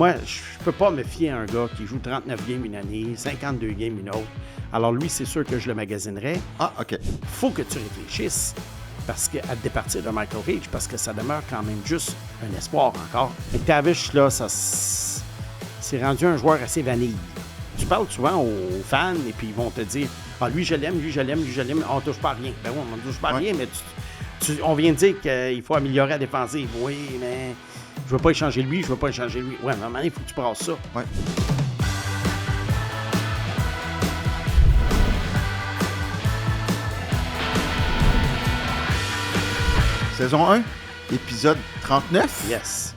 Moi, je peux pas me fier à un gars qui joue 39 games une année, 52 games une autre. Alors lui, c'est sûr que je le magasinerais. Ah, OK. Faut que tu réfléchisses parce qu'à départir de Michael Page, parce que ça demeure quand même juste un espoir encore. McTavish, là, c'est rendu un joueur assez vanille. Tu parles souvent aux fans et puis ils vont te dire « Ah, lui, je l'aime, lui, je l'aime, lui, je l'aime. On touche pas à rien. » Ben oui, on ne touche pas à rien, mais on vient de dire qu'il faut améliorer la défensive. Oui, mais je veux pas échanger lui, je veux pas échanger lui. Ouais, mais à un moment donné, il faut que tu brasses ça. Ouais. Saison 1, épisode 39. Yes.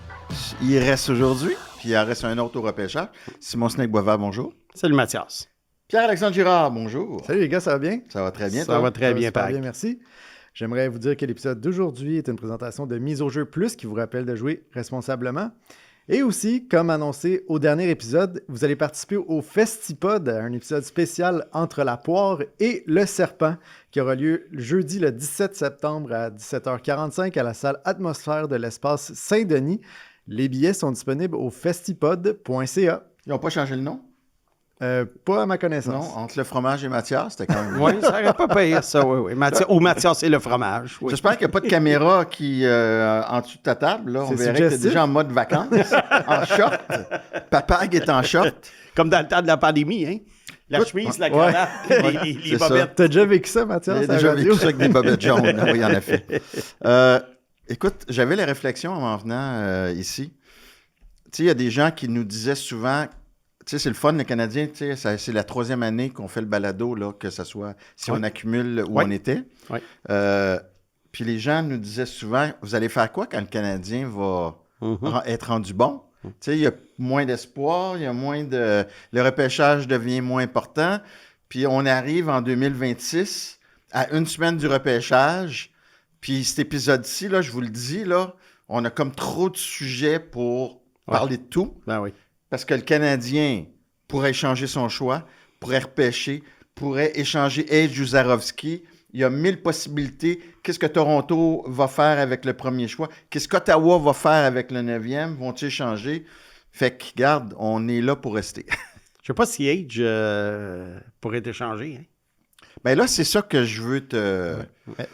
Il reste aujourd'hui, puis il en reste un autre au repêchage. Simon Snake-Boisvert, bonjour. Salut Mathias. Pierre-Alexandre Girard, bonjour. Salut les gars, ça va bien? Ça va très bien, Ça va très bien, super Pat. bien, merci. J'aimerais vous dire que l'épisode d'aujourd'hui est une présentation de Mise au jeu plus qui vous rappelle de jouer responsablement. Et aussi, comme annoncé au dernier épisode, vous allez participer au Festipod, un épisode spécial entre la poire et le serpent, qui aura lieu jeudi le 17 septembre à 17h45 à la salle Atmosphère de l'espace Saint-Denis. Les billets sont disponibles au festipod.ca. Ils n'ont pas changé le nom? Pas à ma connaissance. Non, entre le fromage et Mathias, c'était quand même... Oui, ça n'aurait pas payé ça, oui. Ou Mathias et le fromage. Oui. J'espère qu'il n'y a pas de caméra qui en dessous de ta table. Là, on C'est verrait que tu es suggestif. déjà en mode vacances, en short. Papag est en short. Comme dans le temps de la pandémie, hein? La Écoute, chemise, la ouais. cravate, les C'est ça. bobettes. T'as déjà vécu ça, Mathias? J'ai à la déjà radio? vécu ça avec des bobettes jaunes. Oui, en effet. Écoute, j'avais les réflexions en venant ici. Tu sais, il y a des gens qui nous disaient souvent... Tu sais, c'est le fun, le Canadien, tu sais, c'est la 3e année qu'on fait le balado, là, que ce soit si on accumule où Oui. on était. Oui. Puis les gens nous disaient souvent, vous allez faire quoi quand le Canadien va être rendu bon? Tu sais, il y a moins d'espoir, il y a moins de... Le repêchage devient moins important. Puis on arrive en 2026 à une semaine du repêchage. Puis cet épisode-ci, là, je vous le dis, là, on a comme trop de sujets pour parler de tout. Ben oui. Parce que le Canadien pourrait changer son choix, pourrait repêcher, pourrait échanger Age Juzarovski. Il y a 1000 possibilités. Qu'est-ce que Toronto va faire avec le premier choix? Qu'est-ce qu'Ottawa va faire avec le 9e? Vont-ils échanger? Fait que, regarde, on est là pour rester. Je sais pas si Age pourrait être échangé. Hein? Ben là, c'est ça que je veux te... Ouais.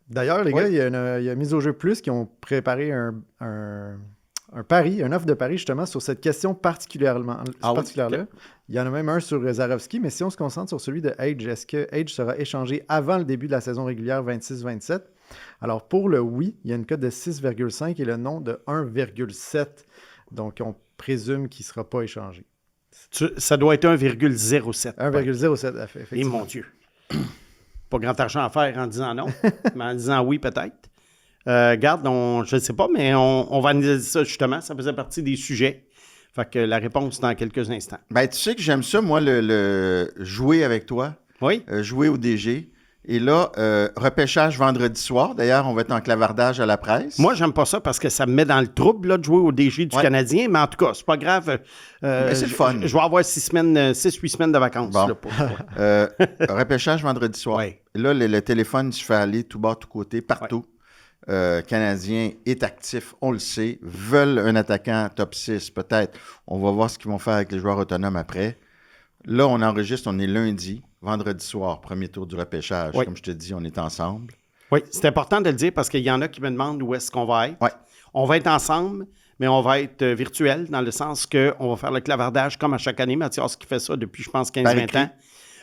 D'ailleurs, les gars, il y a Mise au jeu plus qui ont préparé un pari, une offre de pari justement sur cette question particulièrement. Ah oui? particulière-là. Ok. Il y en a même un sur Zarovski, mais si on se concentre sur celui de Age, est-ce que Age sera échangé avant le début de la saison régulière 26-27? Alors pour le oui, il y a une cote de 6,5 et le non de 1,7. Donc on présume qu'il ne sera pas échangé. Ça doit être 1,07. 1,07 à fait, Et effectivement. mon Dieu. Pas grand argent à faire en disant non, mais en disant oui peut-être. Regarde, je ne sais pas, mais on va analyser ça justement. Ça faisait partie des sujets. Fait que la réponse dans quelques instants. Ben, tu sais que j'aime ça, moi, le jouer avec toi, Oui? jouer au DG. Et là, repêchage vendredi soir. D'ailleurs, on va être en clavardage à la presse. Moi, j'aime pas ça parce que ça me met dans le trouble là, de jouer au DG du Ouais. Canadien, mais en tout cas, c'est pas grave. Mais c'est le fun. Je vais avoir 6-8 semaines de vacances. Bon. Là, pour Repêchage vendredi soir. Ouais. Et là, le téléphone se fait aller tout bas, tout côté, partout. Canadien est actif, on le sait. Veulent un attaquant top 6, peut-être. On va voir ce qu'ils vont faire avec les joueurs autonomes après. Là, on enregistre, on est lundi, vendredi soir, premier tour du repêchage. Ouais. Comme je te dis, on est ensemble. Oui, c'est important de le dire parce qu'il y en a qui me demandent où est-ce qu'on va être. Ouais. On va être ensemble, mais on va être virtuel dans le sens qu'on va faire le clavardage comme à chaque année. Mathias qui fait ça depuis, je pense, 15-20 ans.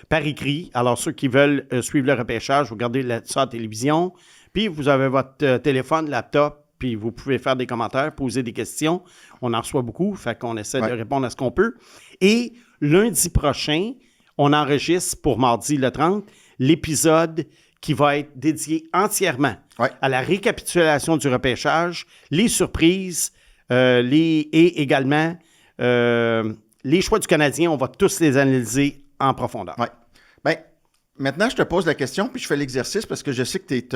Par écrit. Alors, ceux qui veulent suivre le repêchage, vous regardez ça à la télévision. Puis, vous avez votre téléphone, laptop, puis vous pouvez faire des commentaires, poser des questions. On en reçoit beaucoup, fait qu'on essaie de répondre à ce qu'on peut. Et lundi prochain, on enregistre pour mardi le 30 l'épisode qui va être dédié entièrement à la récapitulation du repêchage, les surprises, et également les choix du Canadien. On va tous les analyser en profondeur. Oui. Bien, maintenant, je te pose la question, puis je fais l'exercice parce que je sais que tu es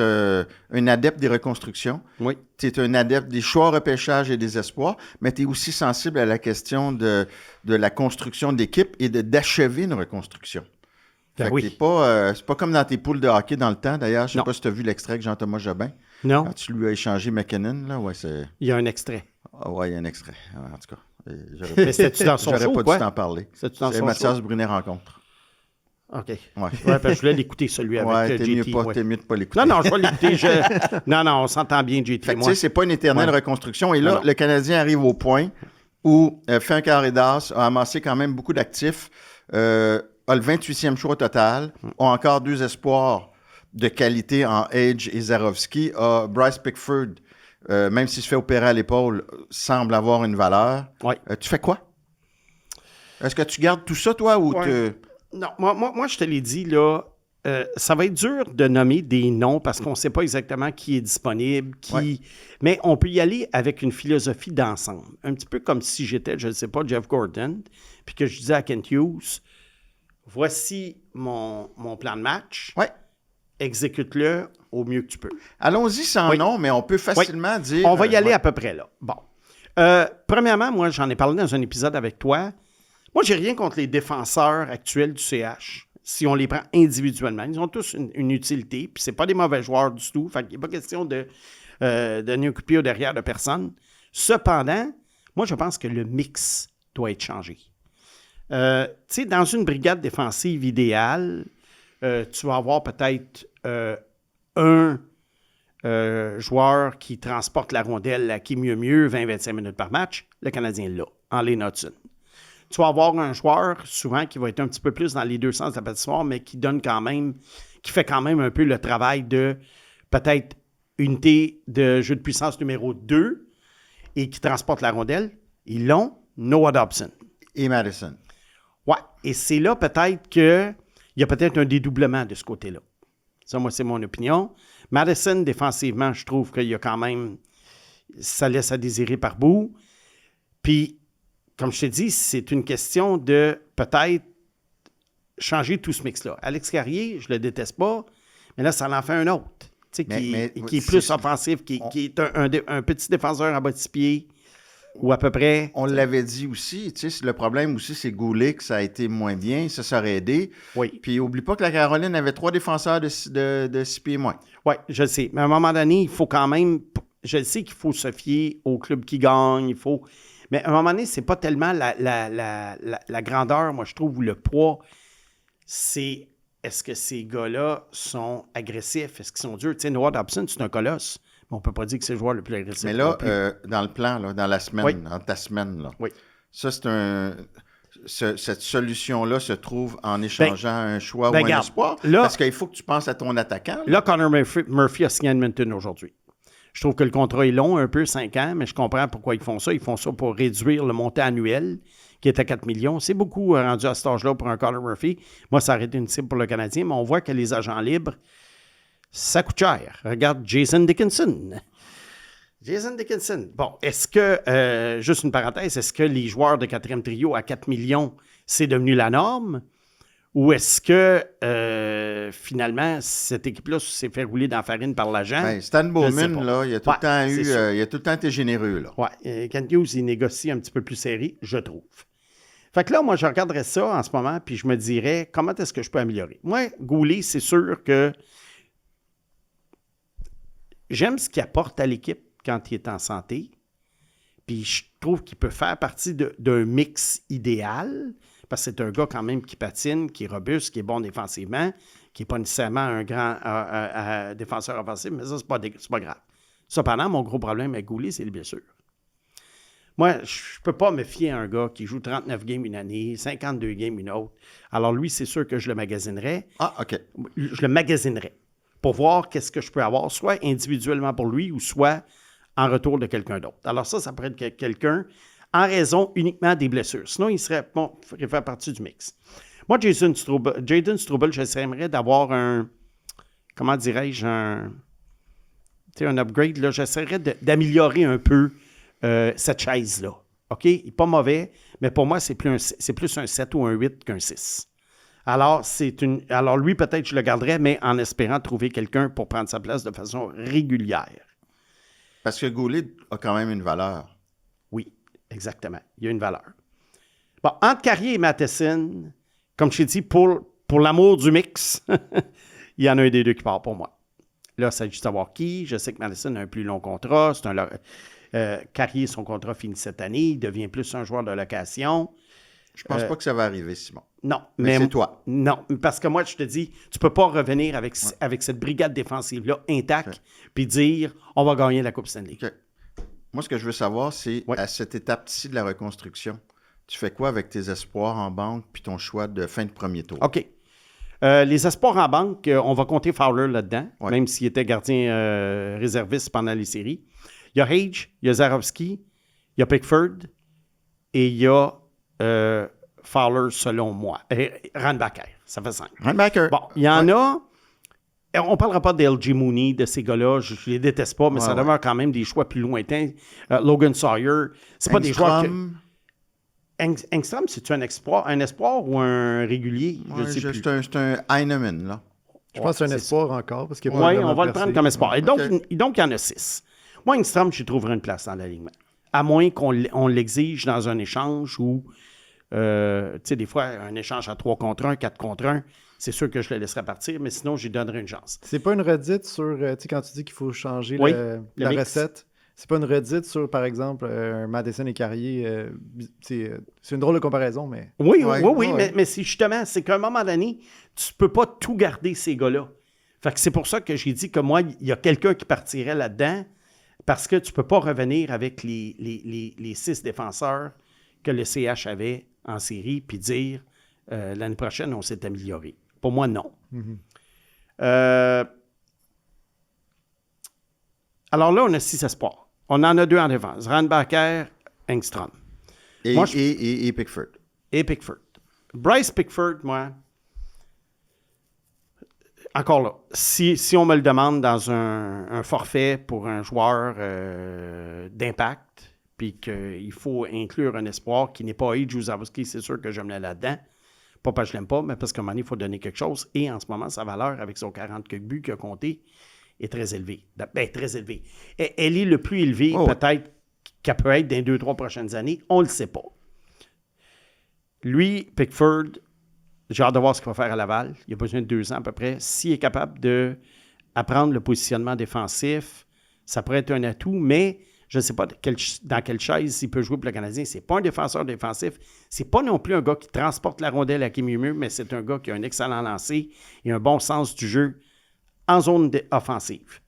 un adepte des reconstructions. Oui. Tu es un adepte des choix, repêchage et des espoirs, mais tu es aussi sensible à la question de la construction d'équipe et d'achever une reconstruction. Ben Fait que oui. c'est pas comme dans tes poules de hockey dans le temps. D'ailleurs, je ne sais Non. pas si tu as vu l'extrait avec Jean-Thomas Jobin. Non, Quand tu lui as échangé McKinnon, là, ouais, c'est... il y a un extrait. Ah ouais, il y a un extrait. En tout cas, Mais c'était-tu dans son J'aurais show, pas quoi? dû t'en parler. C'était-tu dans C'est son Mathias Brunet rencontre. show? OK. Ouais. Ouais, parce que je voulais l'écouter, celui avec Ouais, JT. t'es mieux de pas l'écouter. Non, je vais l'écouter. Non, on s'entend bien, JT. Fait que, tu sais, c'est pas une éternelle Ouais. reconstruction. Et là, Non. le Canadien arrive au point où Frank Aridas a amassé quand même beaucoup d'actifs, a le 28e choix au total, a encore 2 espoirs de qualité en Edge et Zarovski, a Bryce Pickford, même s'il se fait opérer à l'épaule, semble avoir une valeur. Ouais. Tu fais quoi? Est-ce que tu gardes tout ça, toi, ou Ouais. Non, moi, je te l'ai dit, là, ça va être dur de nommer des noms parce qu'on ne sait pas exactement qui est disponible, mais on peut y aller avec une philosophie d'ensemble. Un petit peu comme si j'étais, je ne sais pas, Jeff Gordon, puis que je disais à Kent Hughes, voici mon plan de match, Ouais. exécute-le au mieux que tu peux. Allons-y sans nom, mais on peut facilement dire... On va y aller à peu près là. Bon. Premièrement, moi, j'en ai parlé dans un épisode avec toi. Moi, j'ai rien contre les défenseurs actuels du CH. Si on les prend individuellement, ils ont tous une utilité, puis c'est pas des mauvais joueurs du tout. Fait qu'il n'est pas question de nous couper au derrière de personne. Cependant, moi, je pense que le mix doit être changé. Tu sais, dans une brigade défensive idéale, tu vas avoir peut-être un joueur qui transporte la rondelle, qui est mieux, 20-25 minutes par match. Le Canadien l'a, en Lane Hudson. Tu vas avoir un joueur, souvent, qui va être un petit peu plus dans les deux sens de la patinoire, mais qui fait quand même un peu le travail de peut-être unité de jeu de puissance numéro 2 et qui transporte la rondelle. Ils l'ont, Noah Dobson. Et Madison. Ouais, et c'est là peut-être qu'il y a peut-être un dédoublement de ce côté-là. Ça, moi, c'est mon opinion. Madison, défensivement, je trouve qu'il y a quand même... Ça laisse à désirer par bout. Puis, comme je t'ai dit, c'est une question de peut-être changer tout ce mix-là. Alex Carrier, je le déteste pas, mais là, ça en fait un autre. Tu sais, qui est plus offensif, qui est un petit défenseur à bas de 6 pieds, ou à peu près. On l'avait dit aussi, tu sais, le problème aussi, c'est Goulet, que ça a été moins bien, ça aurait aidé. Oui. Puis, oublie pas que la Caroline avait 3 défenseurs de 6 pieds moins. Oui, je le sais. Mais à un moment donné, il faut quand même... Je le sais qu'il faut se fier au club qui gagne, il faut... Mais à un moment donné, c'est pas tellement la grandeur, moi, je trouve, ou le poids. C'est est-ce que ces gars-là sont agressifs? Est-ce qu'ils sont durs? Tu sais, Noah Dobson, c'est un colosse. Mais on peut pas dire que c'est le joueur le plus agressif. Mais là, dans le plan, là, dans la semaine, dans ta semaine, là, ça, c'est un... Cette solution-là se trouve en échangeant un choix ou un espoir. Là, parce qu'il faut que tu penses à ton attaquant. Là, Connor Murphy a signé à Edmonton aujourd'hui. Je trouve que le contrat est long, un peu, 5 ans, mais je comprends pourquoi ils font ça. Ils font ça pour réduire le montant annuel, qui est à 4 millions. C'est beaucoup rendu à cet âge-là pour un Connor Murphy. Moi, ça aurait été une cible pour le Canadien, mais on voit que les agents libres, ça coûte cher. Regarde Jason Dickinson. Jason Dickinson. Bon, est-ce que, juste une parenthèse, est-ce que les joueurs de 4e trio à 4 millions, c'est devenu la norme? Ou est-ce que, finalement, cette équipe-là s'est fait rouler dans la farine par l'agent? Ben, Stan Bowman, là, il a tout le temps été généreux. Là. Oui, Kent Hughes, il négocie un petit peu plus serré, je trouve. Fait que là, moi, je regarderais ça en ce moment, puis je me dirais, comment est-ce que je peux améliorer? Moi, Goulet, c'est sûr que j'aime ce qu'il apporte à l'équipe quand il est en santé, puis je trouve qu'il peut faire partie d'un mix idéal, parce que c'est un gars quand même qui patine, qui est robuste, qui est bon défensivement, qui n'est pas nécessairement un grand défenseur offensif, mais ça, c'est pas grave. Cependant, mon gros problème avec Goulet, c'est les blessures. Moi, je ne peux pas me fier à un gars qui joue 39 games une année, 52 games une autre. Alors lui, c'est sûr que je le magasinerais. Ah, OK. Je le magasinerais pour voir qu'est-ce que je peux avoir, soit individuellement pour lui ou soit en retour de quelqu'un d'autre. Alors ça pourrait être quelqu'un en raison uniquement des blessures. Sinon, il ferait faire partie du mix. Moi, Jaden Struble, j'essaierais d'avoir comment dirais-je, un upgrade. Là, j'essaierais d'améliorer un peu cette chaise-là. OK? Il n'est pas mauvais, mais pour moi, c'est plus un 7 ou un 8 qu'un 6. Alors, lui, peut-être je le garderais, mais en espérant trouver quelqu'un pour prendre sa place de façon régulière. Parce que Goulet a quand même une valeur. Oui, exactement. Il y a une valeur. Bon, entre Carrier et Matheson, comme je t'ai dit, pour l'amour du mix, il y en a un des deux qui part pour moi. Là, il s'agit de savoir qui. Je sais que Matheson a un plus long contrat. Carrier, son contrat finit cette année. Il devient plus un joueur de location. Je pense pas que ça va arriver, Simon. Non. Mais c'est toi. Non, parce que moi, je te dis, tu peux pas revenir avec cette brigade défensive-là intacte puis dire, on va gagner la Coupe Stanley. Okay. Moi, ce que je veux savoir, c'est à cette étape-ci de la reconstruction, tu fais quoi avec tes espoirs en banque puis ton choix de fin de premier tour? OK. Les espoirs en banque, on va compter Fowler là-dedans, même s'il était gardien réserviste pendant les séries. Il y a Hage, il y a Zarovski, il y a Pickford et il y a Fowler, selon moi. Randbacker, ça fait 5. Randbacker. Bon, il y en a... On ne parlera pas d'L.J. Mooney, de ces gars-là. Je ne les déteste pas, mais ça demeure quand même des choix plus lointains. Logan Sawyer, c'est pas des joueurs que... Engstrom, c'est-tu un espoir ou un régulier? C'est un Heinemann, là. Je pense que c'est un espoir encore. Oui, on va le prendre comme espoir. Et donc, il y en a 6. Moi, Engstrom, je trouverais une place dans l'alignement. À moins qu'on l'exige dans un échange ou, tu sais, des fois, un échange à 3 contre 1, 4 contre 1, c'est sûr que je le laisserai partir, mais sinon, j'y donnerai une chance. C'est pas une redite sur, tu sais, quand tu dis qu'il faut changer la recette, c'est pas une redite sur, par exemple, Matheson et Carrier. C'est une drôle de comparaison, mais... Oui, mais c'est justement, c'est qu'à un moment donné, tu peux pas tout garder ces gars-là. Fait que c'est pour ça que j'ai dit que moi, il y a quelqu'un qui partirait là-dedans, parce que tu peux pas revenir avec les 6 défenseurs que le CH avait en série, puis dire, l'année prochaine, on s'est amélioré. Pour moi, non. Mm-hmm. Alors là, on a 6 espoirs. On en a 2 en défense. Randbacker, Engstrom. Et Pickford. Et Pickford. Bryce Pickford, moi, encore là, si on me le demande dans un forfait pour un joueur d'impact, puis qu'il faut inclure un espoir qui n'est pas Hage ou Zarovski, c'est sûr que je me mets là-dedans. Pas parce que je l'aime pas, mais parce qu'à un moment donné, il faut donner quelque chose. Et en ce moment, sa valeur, avec son 40 buts qu'il a compté, est très élevée. Ben, très élevée. Elle est le plus élevée, peut-être, qu'elle peut être dans les 2-3 prochaines années. On ne le sait pas. Lui, Pickford, j'ai hâte de voir ce qu'il va faire à Laval. Il a besoin de 2 ans à peu près. S'il est capable d'apprendre le positionnement défensif, ça pourrait être un atout, mais je ne sais pas dans quelle chaise il peut jouer pour le Canadien. Ce n'est pas un défenseur défensif. Ce n'est pas non plus un gars qui transporte la rondelle à qui mieux, mais c'est un gars qui a un excellent lancer et un bon sens du jeu en zone offensive.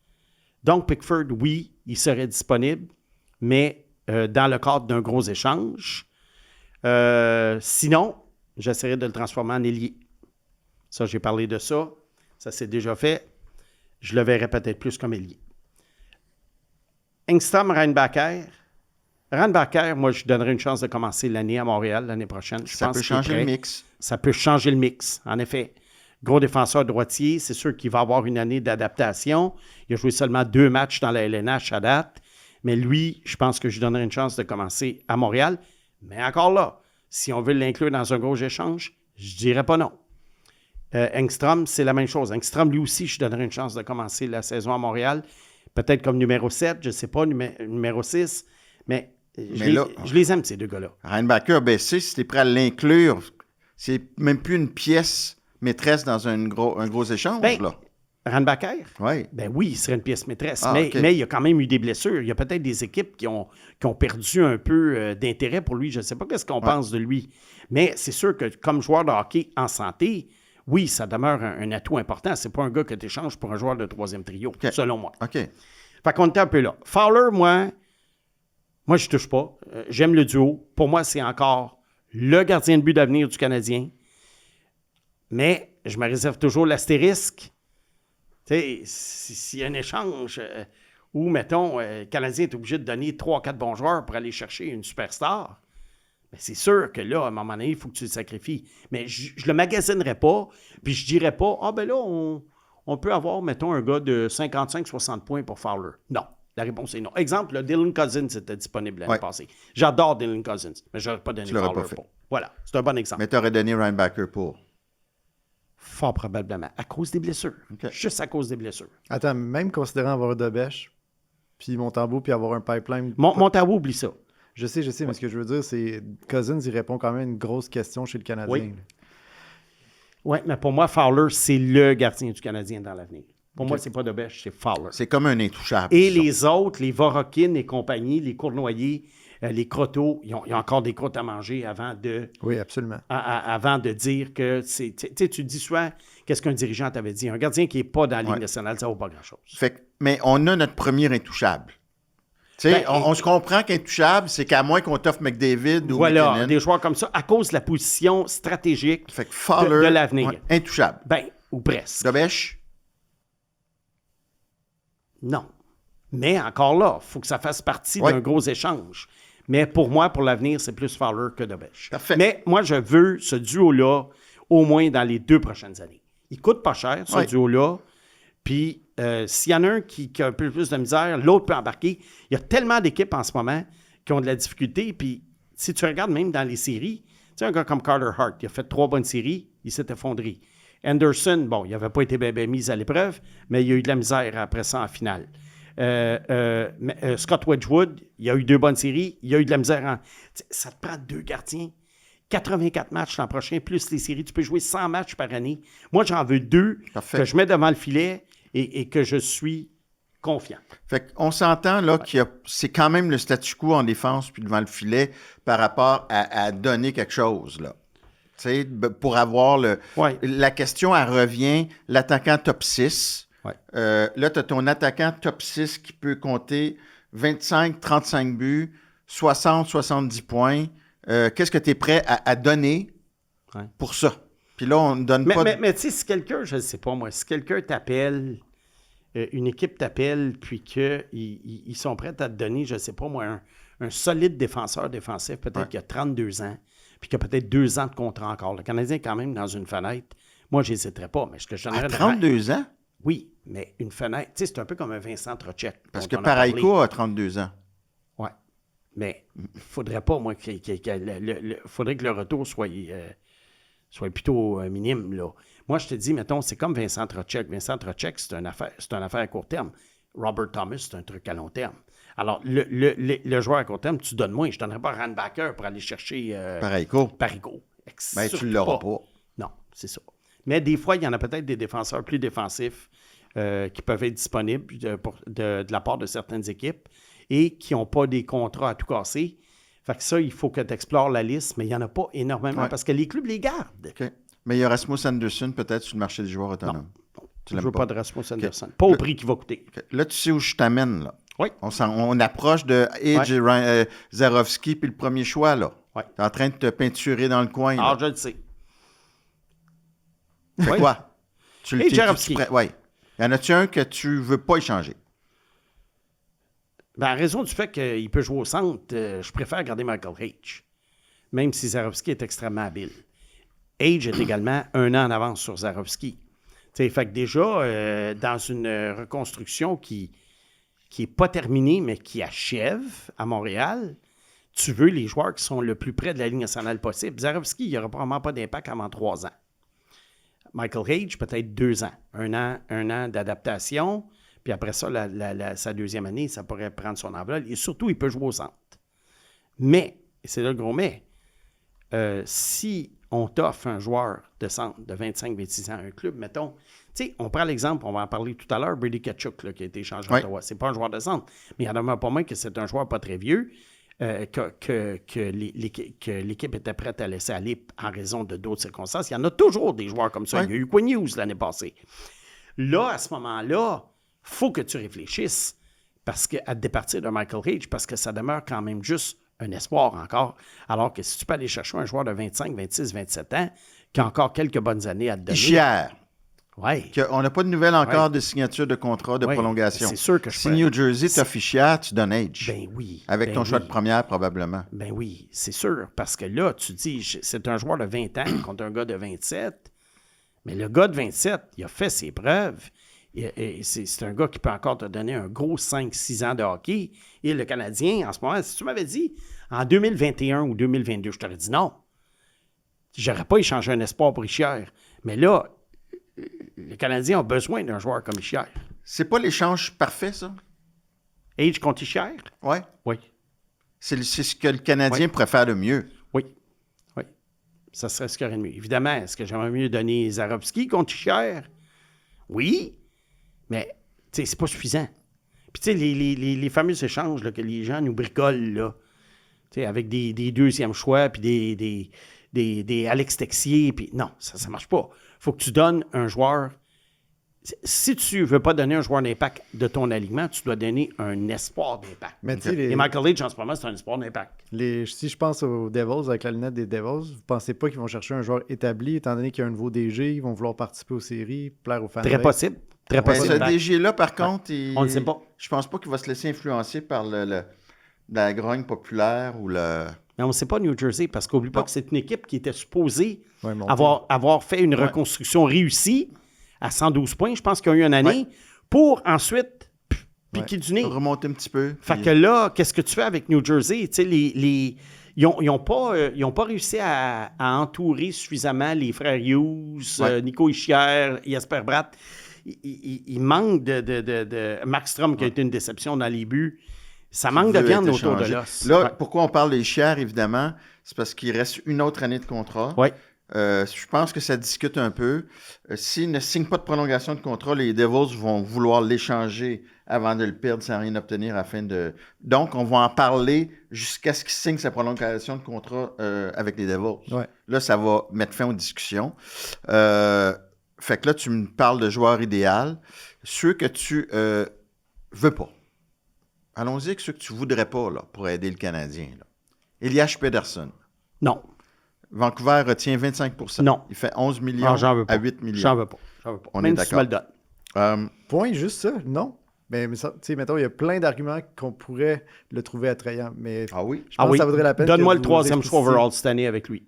Donc, Pickford, oui, il serait disponible, mais dans le cadre d'un gros échange. Sinon, j'essaierai de le transformer en ailier. Ça, j'ai parlé de ça. Ça s'est déjà fait. Je le verrai peut-être plus comme ailier. Engstrom, Randbacker. Randbacker, moi, je donnerais une chance de commencer l'année à Montréal l'année prochaine. Ça peut changer le mix. Ça peut changer le mix, en effet. Gros défenseur droitier, c'est sûr qu'il va avoir une année d'adaptation. Il a joué seulement 2 matchs dans la LNH à date. Mais lui, je pense que je lui donnerais une chance de commencer à Montréal. Mais encore là, si on veut l'inclure dans un gros échange, je dirais pas non. Engstrom, c'est la même chose. Engstrom, lui aussi, je lui donnerais une chance de commencer la saison à Montréal. Peut-être comme numéro 7, je ne sais pas, numéro 6. Mais je les aime, ces 2 gars-là. Randbacker, si tu es prêt à l'inclure, c'est même plus une pièce maîtresse dans un gros échange, là. Randbacker? Oui. Ben oui, il serait une pièce maîtresse. Mais il y a quand même eu des blessures. Il y a peut-être des équipes qui ont perdu un peu d'intérêt pour lui. Je ne sais pas ce qu'on pense de lui. Mais c'est sûr que comme joueur de hockey en santé, oui, ça demeure un atout important. C'est pas un gars que tu échanges pour un joueur de 3e trio, selon moi. OK. Fait qu'on était un peu là. Fowler, moi, je touche pas. J'aime le duo. Pour moi, c'est encore le gardien de but d'avenir du Canadien. Mais je me réserve toujours l'astérisque. Tu sais, s'il y a un échange où, mettons, le Canadien est obligé de donner 3-4 bons joueurs pour aller chercher une superstar, bien, c'est sûr que là, à un moment donné, il faut que tu le sacrifies. Mais je ne le magasinerai pas, puis je ne dirais pas, ben là, on peut avoir, mettons, un gars de 55-60 points pour Fowler. Non. La réponse est non. Exemple, là, Dylan Cousins était disponible l'année passée. J'adore Dylan Cousins, mais je n'aurais pas donné Fowler pour. Voilà, c'est un bon exemple. Mais tu aurais donné Randbacker pour? Fort probablement. À cause des blessures. Okay. Juste à cause des blessures. Attends, même considérant avoir Dobèche, puis Montembeault, puis avoir un pipeline... Montembeault, oublie ça. Je sais, mais ce que je veux dire, c'est Cousins, il répond quand même à une grosse question chez le Canadien. Oui, mais pour moi, Fowler, c'est le gardien du Canadien dans l'avenir. Pour moi, c'est pas Dobèche, c'est Fowler. C'est comme un intouchable. Et les autres, les Vorokin et compagnie, les Cournoyer, les Croteau, ils ont encore des crottes à manger avant de... Oui, absolument. Avant de dire que c'est... Tu sais, tu dis souvent, qu'est-ce qu'un dirigeant t'avait dit? Un gardien qui n'est pas dans la Ligue nationale, ça ne vaut pas grand-chose. Mais on a notre premier intouchable. On se comprend qu'intouchable, c'est qu'à moins qu'on t'offre McDavid ou voilà, McKinnon. des joueurs comme ça, à cause de la position stratégique Fowler, de l'avenir. Intouchable. Ou presque. Dobèche? Non. Mais encore là, il faut que ça fasse partie d'un gros échange. Mais pour moi, pour l'avenir, c'est plus Fowler que Dobèche. Parfait. Mais moi, je veux ce duo-là au moins dans les 2 prochaines années. Il coûte pas cher, ce duo-là. Puis, s'il y en a un qui a un peu plus de misère, l'autre peut embarquer. Il y a tellement d'équipes en ce moment qui ont de la difficulté. Puis, si tu regardes même dans les séries, tu sais, un gars comme Carter Hart, il a fait 3 bonnes séries, il s'est effondré. Anderson, bon, il n'avait pas été bien mis à l'épreuve, mais il a eu de la misère après ça en finale. Scott Wedgwood, il a eu 2 bonnes séries, il a eu de la misère ça te prend 2 gardiens. 84 matchs l'an prochain, plus les séries. Tu peux jouer 100 matchs par année. Moi, j'en veux 2 que je mets devant le filet et que je suis confiant. Fait qu'on s'entend là c'est quand même le statu quo en défense puis devant le filet par rapport à donner quelque chose, là. Tu sais, pour avoir la question, elle revient, l'attaquant top 6. Ouais. Là, tu as ton attaquant top 6 qui peut compter 25-35 buts, 60-70 points. Qu'est-ce que tu es prêt à donner pour ça? Puis là, on ne donne pas... Mais tu sais, si quelqu'un, je ne sais pas moi, si quelqu'un t'appelle, une équipe t'appelle, puis qu'ils sont prêts à te donner, je ne sais pas moi, un solide défenseur défensif, peut-être qui a 32 ans, puis qui a peut-être 2 ans de contrat encore. Le Canadien est quand même dans une fenêtre. Moi, je n'hésiterais pas, mais ce que je donnerais... À 32 ans? Oui, mais une fenêtre, tu sais, c'est un peu comme un Vincent Trocheck. Parce que Parayko a 32 ans. Oui, mais il ne faudrait pas, moi, faudrait que le retour soit plutôt minime, là. Moi, je te dis, mettons, c'est comme Vincent Trocheck. Vincent Trocheck, c'est une affaire à court terme. Robert Thomas, c'est un truc à long terme. Alors, le joueur à court terme, tu donnes moins. Je ne donnerais pas Randbacker pour aller chercher Parayko. Mais tu ne l'auras pas. Non, c'est ça. Mais des fois, il y en a peut-être des défenseurs plus défensifs qui peuvent être disponibles de la part de certaines équipes et qui n'ont pas des contrats à tout casser. Fait que ça, il faut que tu explores la liste, mais il n'y en a pas énormément parce que les clubs les gardent. Okay. Mais il y a Rasmus Anderson peut-être sur le marché des joueurs autonomes. Non, je ne veux pas de Rasmus Anderson. Pas au prix qu'il va coûter. Okay. Là, tu sais où je t'amène, là. Oui. On approche de Age et Zarovski, puis le premier choix, là. Oui. Tu es en train de te peinturer dans le coin. Alors, je le sais. Fais quoi? Et Zarovski. Oui. Y en a-tu un que tu veux pas échanger? Ben, en raison du fait qu'il peut jouer au centre, je préfère garder Michael Hage, même si Zarovski est extrêmement habile. Hage est également 1 an en avance sur Zarovski. Fait que déjà, dans une reconstruction qui n'est pas terminée, mais qui achève à Montréal, tu veux les joueurs qui sont le plus près de la Ligue nationale possible. Zarovski, il n'y aura probablement pas d'impact avant 3 ans. Michael Hage, peut-être 2 ans. 1 an d'adaptation. Puis après ça, sa 2e année, ça pourrait prendre son envol. Et surtout, il peut jouer au centre. Mais, et c'est là le gros mais, si on t'offre un joueur de centre de 25-26 ans à un club, mettons, tu sais, on prend l'exemple, on va en parler tout à l'heure, Brady Tkachuk, là, qui a été échangé à Ottawa. C'est pas un joueur de centre, mais il y en a pas moins que c'est un joueur pas très vieux, que l'équipe était prête à laisser aller en raison de d'autres circonstances. Il y en a toujours des joueurs comme ça. Il y a eu Quinn Hughes l'année passée. Là, à ce moment-là, il faut que tu réfléchisses à départir de Michael Hage parce que ça demeure quand même juste un espoir encore. Alors que si tu peux aller chercher un joueur de 25, 26, 27 ans qui a encore quelques bonnes années à te donner. Cher. Oui. On n'a pas de nouvelles encore de signature de contrat de prolongation. C'est sûr que je Si New Jersey t'affiche cher, tu donnes Age. Ben oui. Avec ton choix de première, probablement. Ben oui, c'est sûr. Parce que là, tu dis, c'est un joueur de 20 ans contre un gars de 27. Mais le gars de 27, il a fait ses preuves. Et c'est un gars qui peut encore te donner un gros 5-6 ans de hockey. Et le Canadien, en ce moment, si tu m'avais dit en 2021 ou 2022, je t'aurais dit non. J'aurais pas échangé un espoir pour Ischier. Mais là, le Canadien a besoin d'un joueur comme Ischier. C'est pas l'échange parfait, ça? Age contre Ischier? Oui. Oui. C'est ce que le Canadien pourrait faire de mieux. Oui. Oui. Ça serait ce qu'il y aurait de mieux. Évidemment, est-ce que j'aimerais mieux donner Zarovski contre Ischier? Oui. Mais, tu sais, c'est pas suffisant. Puis, tu sais, les fameux échanges là, que les gens nous bricolent, là, tu sais, avec des deuxièmes choix, puis des Alex Texier, puis non, ça marche pas. Faut que tu donnes un joueur. Si tu veux pas donner un joueur d'impact de ton alignement, tu dois donner un espoir d'impact. Mais tu sais, Et Michael Leach, en ce moment, c'est un espoir d'impact. si je pense aux Devils, avec la lunette des Devils, vous pensez pas qu'ils vont chercher un joueur établi, étant donné qu'il y a un nouveau DG, ils vont vouloir participer aux séries, plaire aux fans? Très possible. Très Ben, possible. ce DG-là, par contre, On ne sait pas. Je pense pas qu'il va se laisser influencer par la grogne populaire ou le... Mais on ne sait pas New Jersey, parce qu'oublie pas Non. que c'est une équipe qui était supposée Ouais, monter. avoir fait une reconstruction réussie à 112 points, je pense qu'il y a eu une année, pour ensuite piquer du nez. Remonter un petit peu. Fait puis- que là, qu'est-ce que tu fais avec New Jersey? Tu sais, ils n'ont pas réussi à entourer suffisamment les frères Hughes, Ouais. Nico Hischier, Jesper Bratt. Il manque de Max Strom, qui a été une déception dans les buts. Ça manque de veut viande être autour de échangé. l'os. Là, Ouais. pourquoi on parle des chiens, évidemment, c'est parce qu'il reste une autre année de contrat. Ouais. Je pense que ça discute un peu. S'il ne signe pas de prolongation de contrat, les Devils vont vouloir l'échanger avant de le perdre sans rien obtenir afin de... Donc, on va en parler jusqu'à ce qu'il signe sa prolongation de contrat avec les Devils. Ouais. Là, ça va mettre fin aux discussions. Fait que là, tu me parles de joueurs idéal. Ceux que tu veux pas. Allons-y avec ceux que tu voudrais pas là, pour aider le Canadien. Là. Elias Pedersen. Non. Vancouver retient 25 %. Non. Il fait 11 millions Non, j'en veux pas. à 8 millions. J'en veux pas. On Même est si tu me le d'accord. donnes. Point, juste ça, non. Mais ça, tu sais, mettons, il y a plein d'arguments qu'on pourrait le trouver attrayant, mais Ah oui? je pense que ça vaudrait la peine. Donne-moi que le vous troisième choix explicitiez overall cette année avec lui.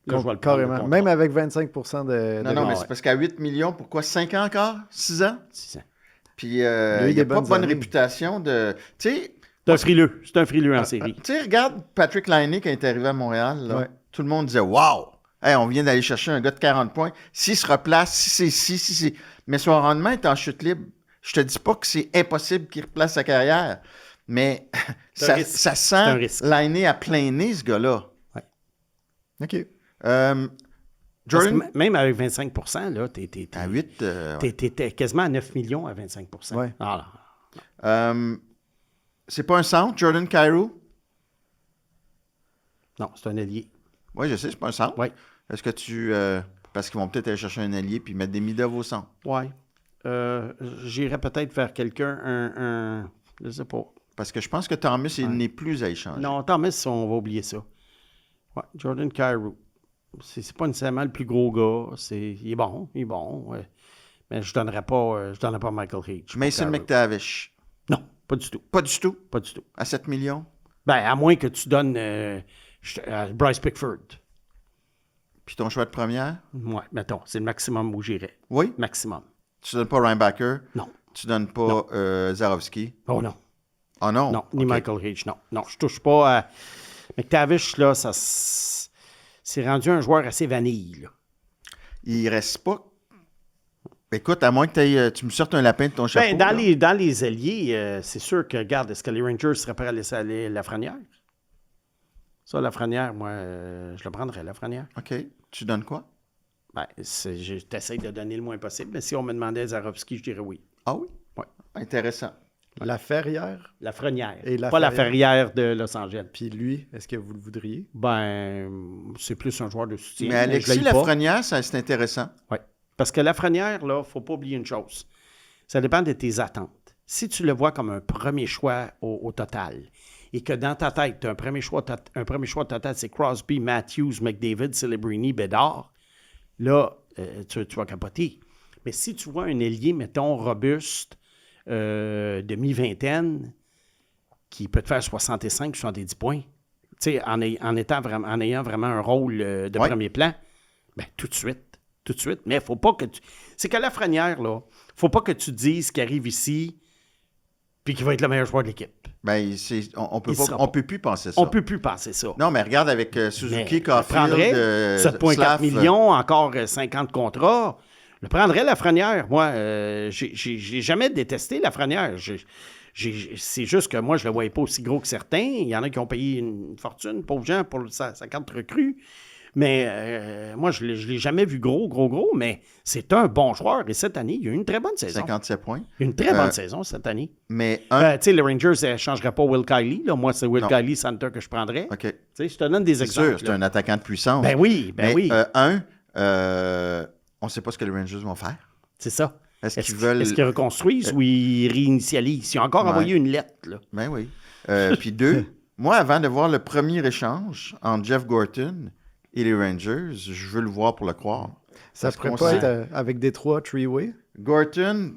Là, je vais le prendre, le carrément. contrat. Même avec 25% de... Non, non, mais ouais. c'est parce qu'à 8 millions, pourquoi 5 ans encore? 6 ans? 6 ans. Puis eu il n'y a des pas bonnes bonne années. réputation de... Tu sais, C'est un frileux. C'est un frileux en série. regarde Patrick Laine quand il est arrivé à Montréal. Là, Ouais. tout le monde disait « Wow! Hey, on vient d'aller chercher un gars de 40 points. S'il se replace, si c'est... » Mais son rendement est en chute libre. Je te dis pas que c'est impossible qu'il replace sa carrière, mais C'est un ça, risque. ça un sent risque. Laine à plein nez, ce gars-là. OK. Parce Jordan, que même avec 25 là, t'es à 8... ouais. t'es quasiment à 9 millions à 25 Ouais. Ah, C'est pas un centre, Jordan Kyrou? non, c'est un allié. Oui, je sais, c'est pas un centre. Oui. Est-ce que tu... parce qu'ils vont peut-être aller chercher un allié puis mettre des mid-off au centre. Oui. J'irais peut-être vers quelqu'un, je sais pas. Parce que je pense que Thomas, il n'est plus à échanger. Non, Thomas, on va oublier ça. Ouais, Jordan Kyrou. C'est pas nécessairement le plus gros gars. Il est bon, ouais. Mais je donnerais pas Michael Leach. Mason pour Kyrou. McTavish. Non, pas du tout. Pas du tout. Pas du tout. À 7 millions. Ben, à moins que tu donnes Bryce Pickford. Puis ton choix de première? Ouais, mettons, c'est le maximum où j'irais. Oui. Maximum. Tu donnes pas Reinbacker. Non. Tu donnes pas Zarovski. Oh non. Oh non. Non, ni OK. Michael Leach, non. Non, je touche pas à... McTavish, là, c'est rendu un joueur assez vanille, là. Il reste pas... Écoute, à moins que tu me sortes un lapin de ton chapeau. Ben, dans les alliés, c'est sûr que, regarde, est-ce que les Rangers seraient prêts à laisser aller Lafrenière? Ça, Lafrenière, moi, je le prendrais, Lafrenière. OK. Tu donnes quoi? Ben, t'essayes de donner le moins possible, mais si on me demandait Zarovski, je dirais oui. Ah oui? Ouais. Intéressant. La Ferrière, Lafrenière. Et Pas la Laferrière. Ferrière de Los Angeles. puis lui, est-ce que vous le voudriez? Ben, c'est plus un joueur de soutien. Mais Alexis je l'haïs pas. Lafrenière, c'est intéressant. Oui. Parce que Lafrenière, là, il ne faut pas oublier une chose. Ça dépend de tes attentes. Si tu le vois comme un premier choix au total, et que dans ta tête, tu as un premier choix total, c'est Crosby, Matthews, McDavid, Celebrini, Bédard, là, tu vas capoter. Mais si tu vois un ailier, mettons, robuste, de mi-vingtaine, qui peut te faire 65, 70 points, tu sais, en ayant vraiment un rôle de Ouais. premier plan, ben tout de suite. Mais faut pas que tu... C'est qu'à Lafrenière, là, faut pas que tu dises qu'il arrive ici puis qu'il va être le meilleur joueur de l'équipe. Ben, on peut Il pas, sera on pas. peut plus penser ça. On peut plus penser ça. Non, mais regarde avec Mais Suzuki, je Caulfield, prendrais 7,4 Slav, millions, encore 50 contrats. Je prendrais Lafrenière. Moi, j'ai jamais détesté Lafrenière. C'est juste que moi, je le voyais pas aussi gros que certains. Il y en a qui ont payé une fortune, pauvres gens, pour sa carte recrue. Mais moi, je ne l'ai jamais vu gros, mais c'est un bon joueur. Et cette année, il a eu une très bonne saison. 57 points. Une très bonne saison cette année. Mais tu sais, les Rangers ne changeraient pas Will Kiley. Là. Moi, c'est Will Kiley Center que je prendrais. OK. Tu sais, je te donne des exemples. C'est sûr, c'est un attaquant de puissance. Ben oui. On ne sait pas ce que les Rangers vont faire. C'est ça. Est-ce qu'ils reconstruisent ou ils réinitialisent? Ils ont encore envoyé une lettre. Là. Ben oui. Puis 2, moi, avant de voir le premier échange entre Jeff Gorton et les Rangers, je veux le voir pour le croire. Ça pourrait pas être avec Détroit, three-way? Gorton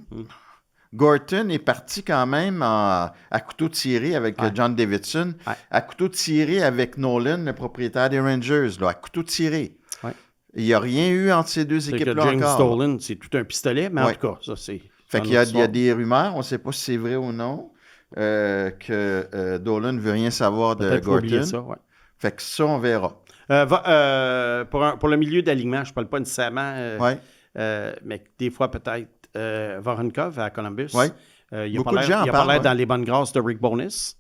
est parti quand même à couteau tiré avec John Davidson, à couteau tiré avec Nolan, le propriétaire des Rangers, là, à couteau tiré. Ouais. Il n'y a rien eu entre ces deux équipes-là James encore. Stolen, c'est tout un pistolet, mais en tout cas, ça, c'est... Fait qu'il y a des rumeurs, on ne sait pas si c'est vrai ou non, que Dolan ne veut rien savoir de Gorton. Ça, ouais. Fait que ça, on verra. Pour le milieu d'alignement, je ne parle pas nécessairement, mais des fois peut-être Voronkov à Columbus. Ouais. Il a pas l'air dans les bonnes grâces de Rick Bowness,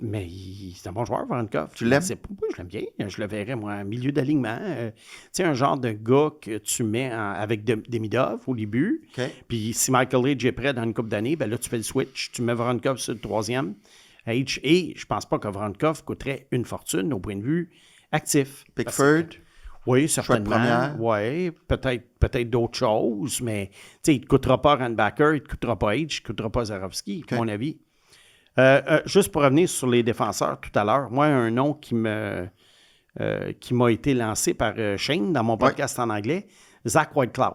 mais c'est un bon joueur, Voronkov. Tu l'aimes? Oui, je l'aime bien. Je le verrais, moi, milieu d'alignement. Tu sais, un genre de gars que tu mets avec Demidov au début. Okay. Puis si Michael Ridge est prêt dans une couple d'années, ben là, tu fais le switch. Tu mets Voronkov sur le troisième. Et je pense pas que Voronkov coûterait une fortune au point de vue actif. Pickford? Oui, certainement. Oui, peut-être d'autres choses, mais il ne te coûtera pas Randbacker, il ne te coûtera pas H, il ne te coûtera pas Zarovski, à mon avis. Juste pour revenir sur les défenseurs tout à l'heure, moi, un nom qui m'a été lancé par Shane dans mon podcast en anglais, Zach Whitecloud.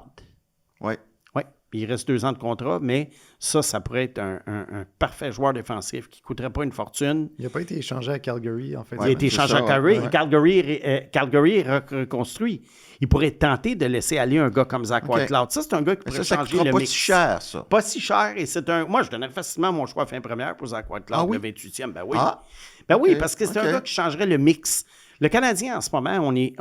Oui. Oui, il reste 2 ans de contrat, mais ça pourrait être un parfait joueur défensif qui ne coûterait pas une fortune. Il n'a pas été échangé à Calgary, en fait. Il a été échangé à Calgary. Ouais. Calgary est reconstruit. Il pourrait tenter de laisser aller un gars comme Zach Whitecloud. Ça, c'est un gars qui pourrait changer le mix. Ça pas si cher, ça. Pas si cher. Et moi, je donnerais facilement mon choix fin première pour Zach Whitecloud, le 28e. Ben oui. Oui, parce que c'est un gars qui changerait le mix. Le Canadien, en ce moment, on est...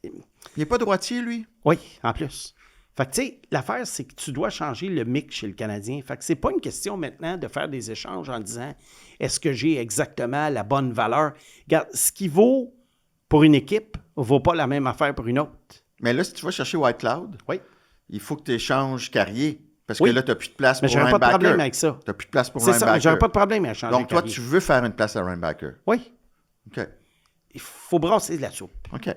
Il n'est pas droitier, lui? Oui, en plus. Fait que, tu sais, l'affaire, c'est que tu dois changer le mix chez le Canadien. Fait que c'est pas une question maintenant de faire des échanges en disant est-ce que j'ai exactement la bonne valeur? Regarde, ce qui vaut pour une équipe ne vaut pas la même affaire pour une autre. Mais là, si tu vas chercher Whitecloud, il faut que tu échanges Carrier. Parce que là, tu n'as plus de place pour Randbacker. Mais j'aurais pas de problème avec ça. Tu n'as plus de place pour Randbacker. C'est ça, j'aurais pas de problème à changer Donc, toi, tu veux faire une place à Randbacker? Oui. OK. Il faut brasser de la soupe. OK.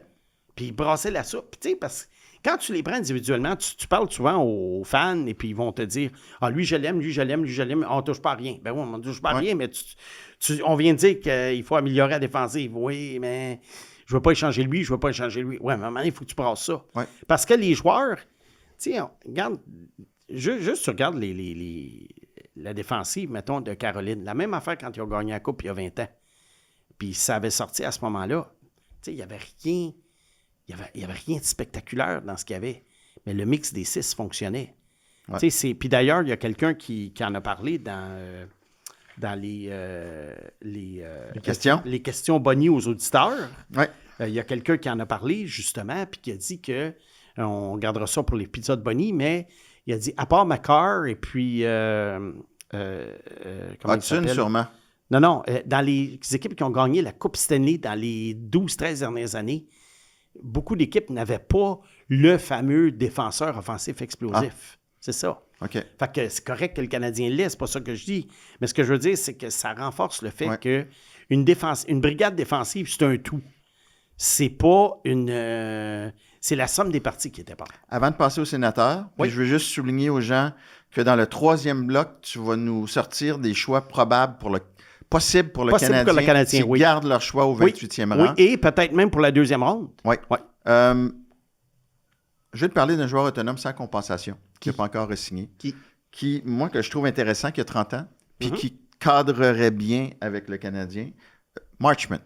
Puis brasser la soupe, tu sais, parce que quand tu les prends individuellement, tu parles souvent aux fans et puis ils vont te dire « Ah, lui, je l'aime, lui, je l'aime, lui, je l'aime. On ne touche pas à rien. » Ben oui, on ne touche pas à rien, mais on vient de dire qu'il faut améliorer la défensive. Oui, mais je ne veux pas échanger lui, je ne veux pas échanger lui. Oui, mais à un moment donné, il faut que tu brasses ça. Ouais. Parce que les joueurs, tu sais, regarde, juste tu regardes la défensive, mettons, de Caroline. La même affaire quand ils ont gagné la Coupe il y a 20 ans. Puis ça avait sorti à ce moment-là. Tu sais, il n'y avait rien... Il n'y avait rien de spectaculaire dans ce qu'il y avait. Mais le mix des 6 fonctionnait. Ouais. Puis d'ailleurs, il y a quelqu'un qui en a parlé dans les questions. Les questions Bonnie aux auditeurs. Ouais. Il y a quelqu'un qui en a parlé, justement, puis qui a dit que on gardera ça pour l'épisode Bonnie, mais il a dit, à part Makar et puis... Hudson, sûrement. Non, dans les équipes qui ont gagné la Coupe Stanley dans les 12-13 dernières années, beaucoup d'équipes n'avaient pas le fameux défenseur offensif explosif. C'est ça. OK. Fait que c'est correct que le Canadien l'ait, c'est pas ça que je dis. Mais ce que je veux dire, c'est que ça renforce le fait que une brigade défensive, c'est un tout. C'est pas c'est la somme des parties qui était pas. Avant de passer au sénateur, je veux juste souligner aux gens que dans le 3e bloc, tu vas nous sortir des choix probables possible pour le Canadien, qui gardent leur choix au 28e rang. Oui, et peut-être même pour la 2e ronde. Oui. Je vais te parler d'un joueur autonome sans compensation, qui n'a pas encore re-signé, qui, moi, que je trouve intéressant, qui a 30 ans, puis qui cadrerait bien avec le Canadien. Marchment.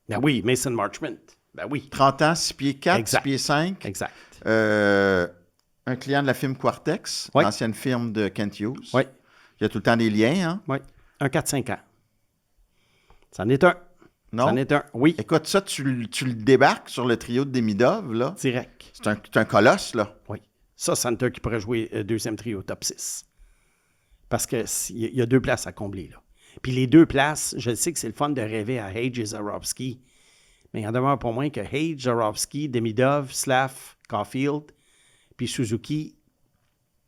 Ben oui, Mason Marchment. Ben oui. 30 ans, 6 pieds 4, 6 pieds 5. Exact. Un client de la firme Quartex, l'ancienne firme de Kent Hughes. Oui. Il y a tout le temps des liens, hein? Oui. Un 4-5 ans. C'en est un. Non? C'en est un, oui. Écoute, ça, tu le débarques sur le trio de Demidov, là. Direct. C'est un colosse, là. Oui. Ça, Center qui pourrait jouer 2e trio, top 6. Parce qu'il y a 2 places à combler, là. Puis les 2 places, je sais que c'est le fun de rêver à Hage et Zarovski, Mais il en demeure pas moins que Hage, Zarovski, Demidov, Slav, Caulfield, puis Suzuki,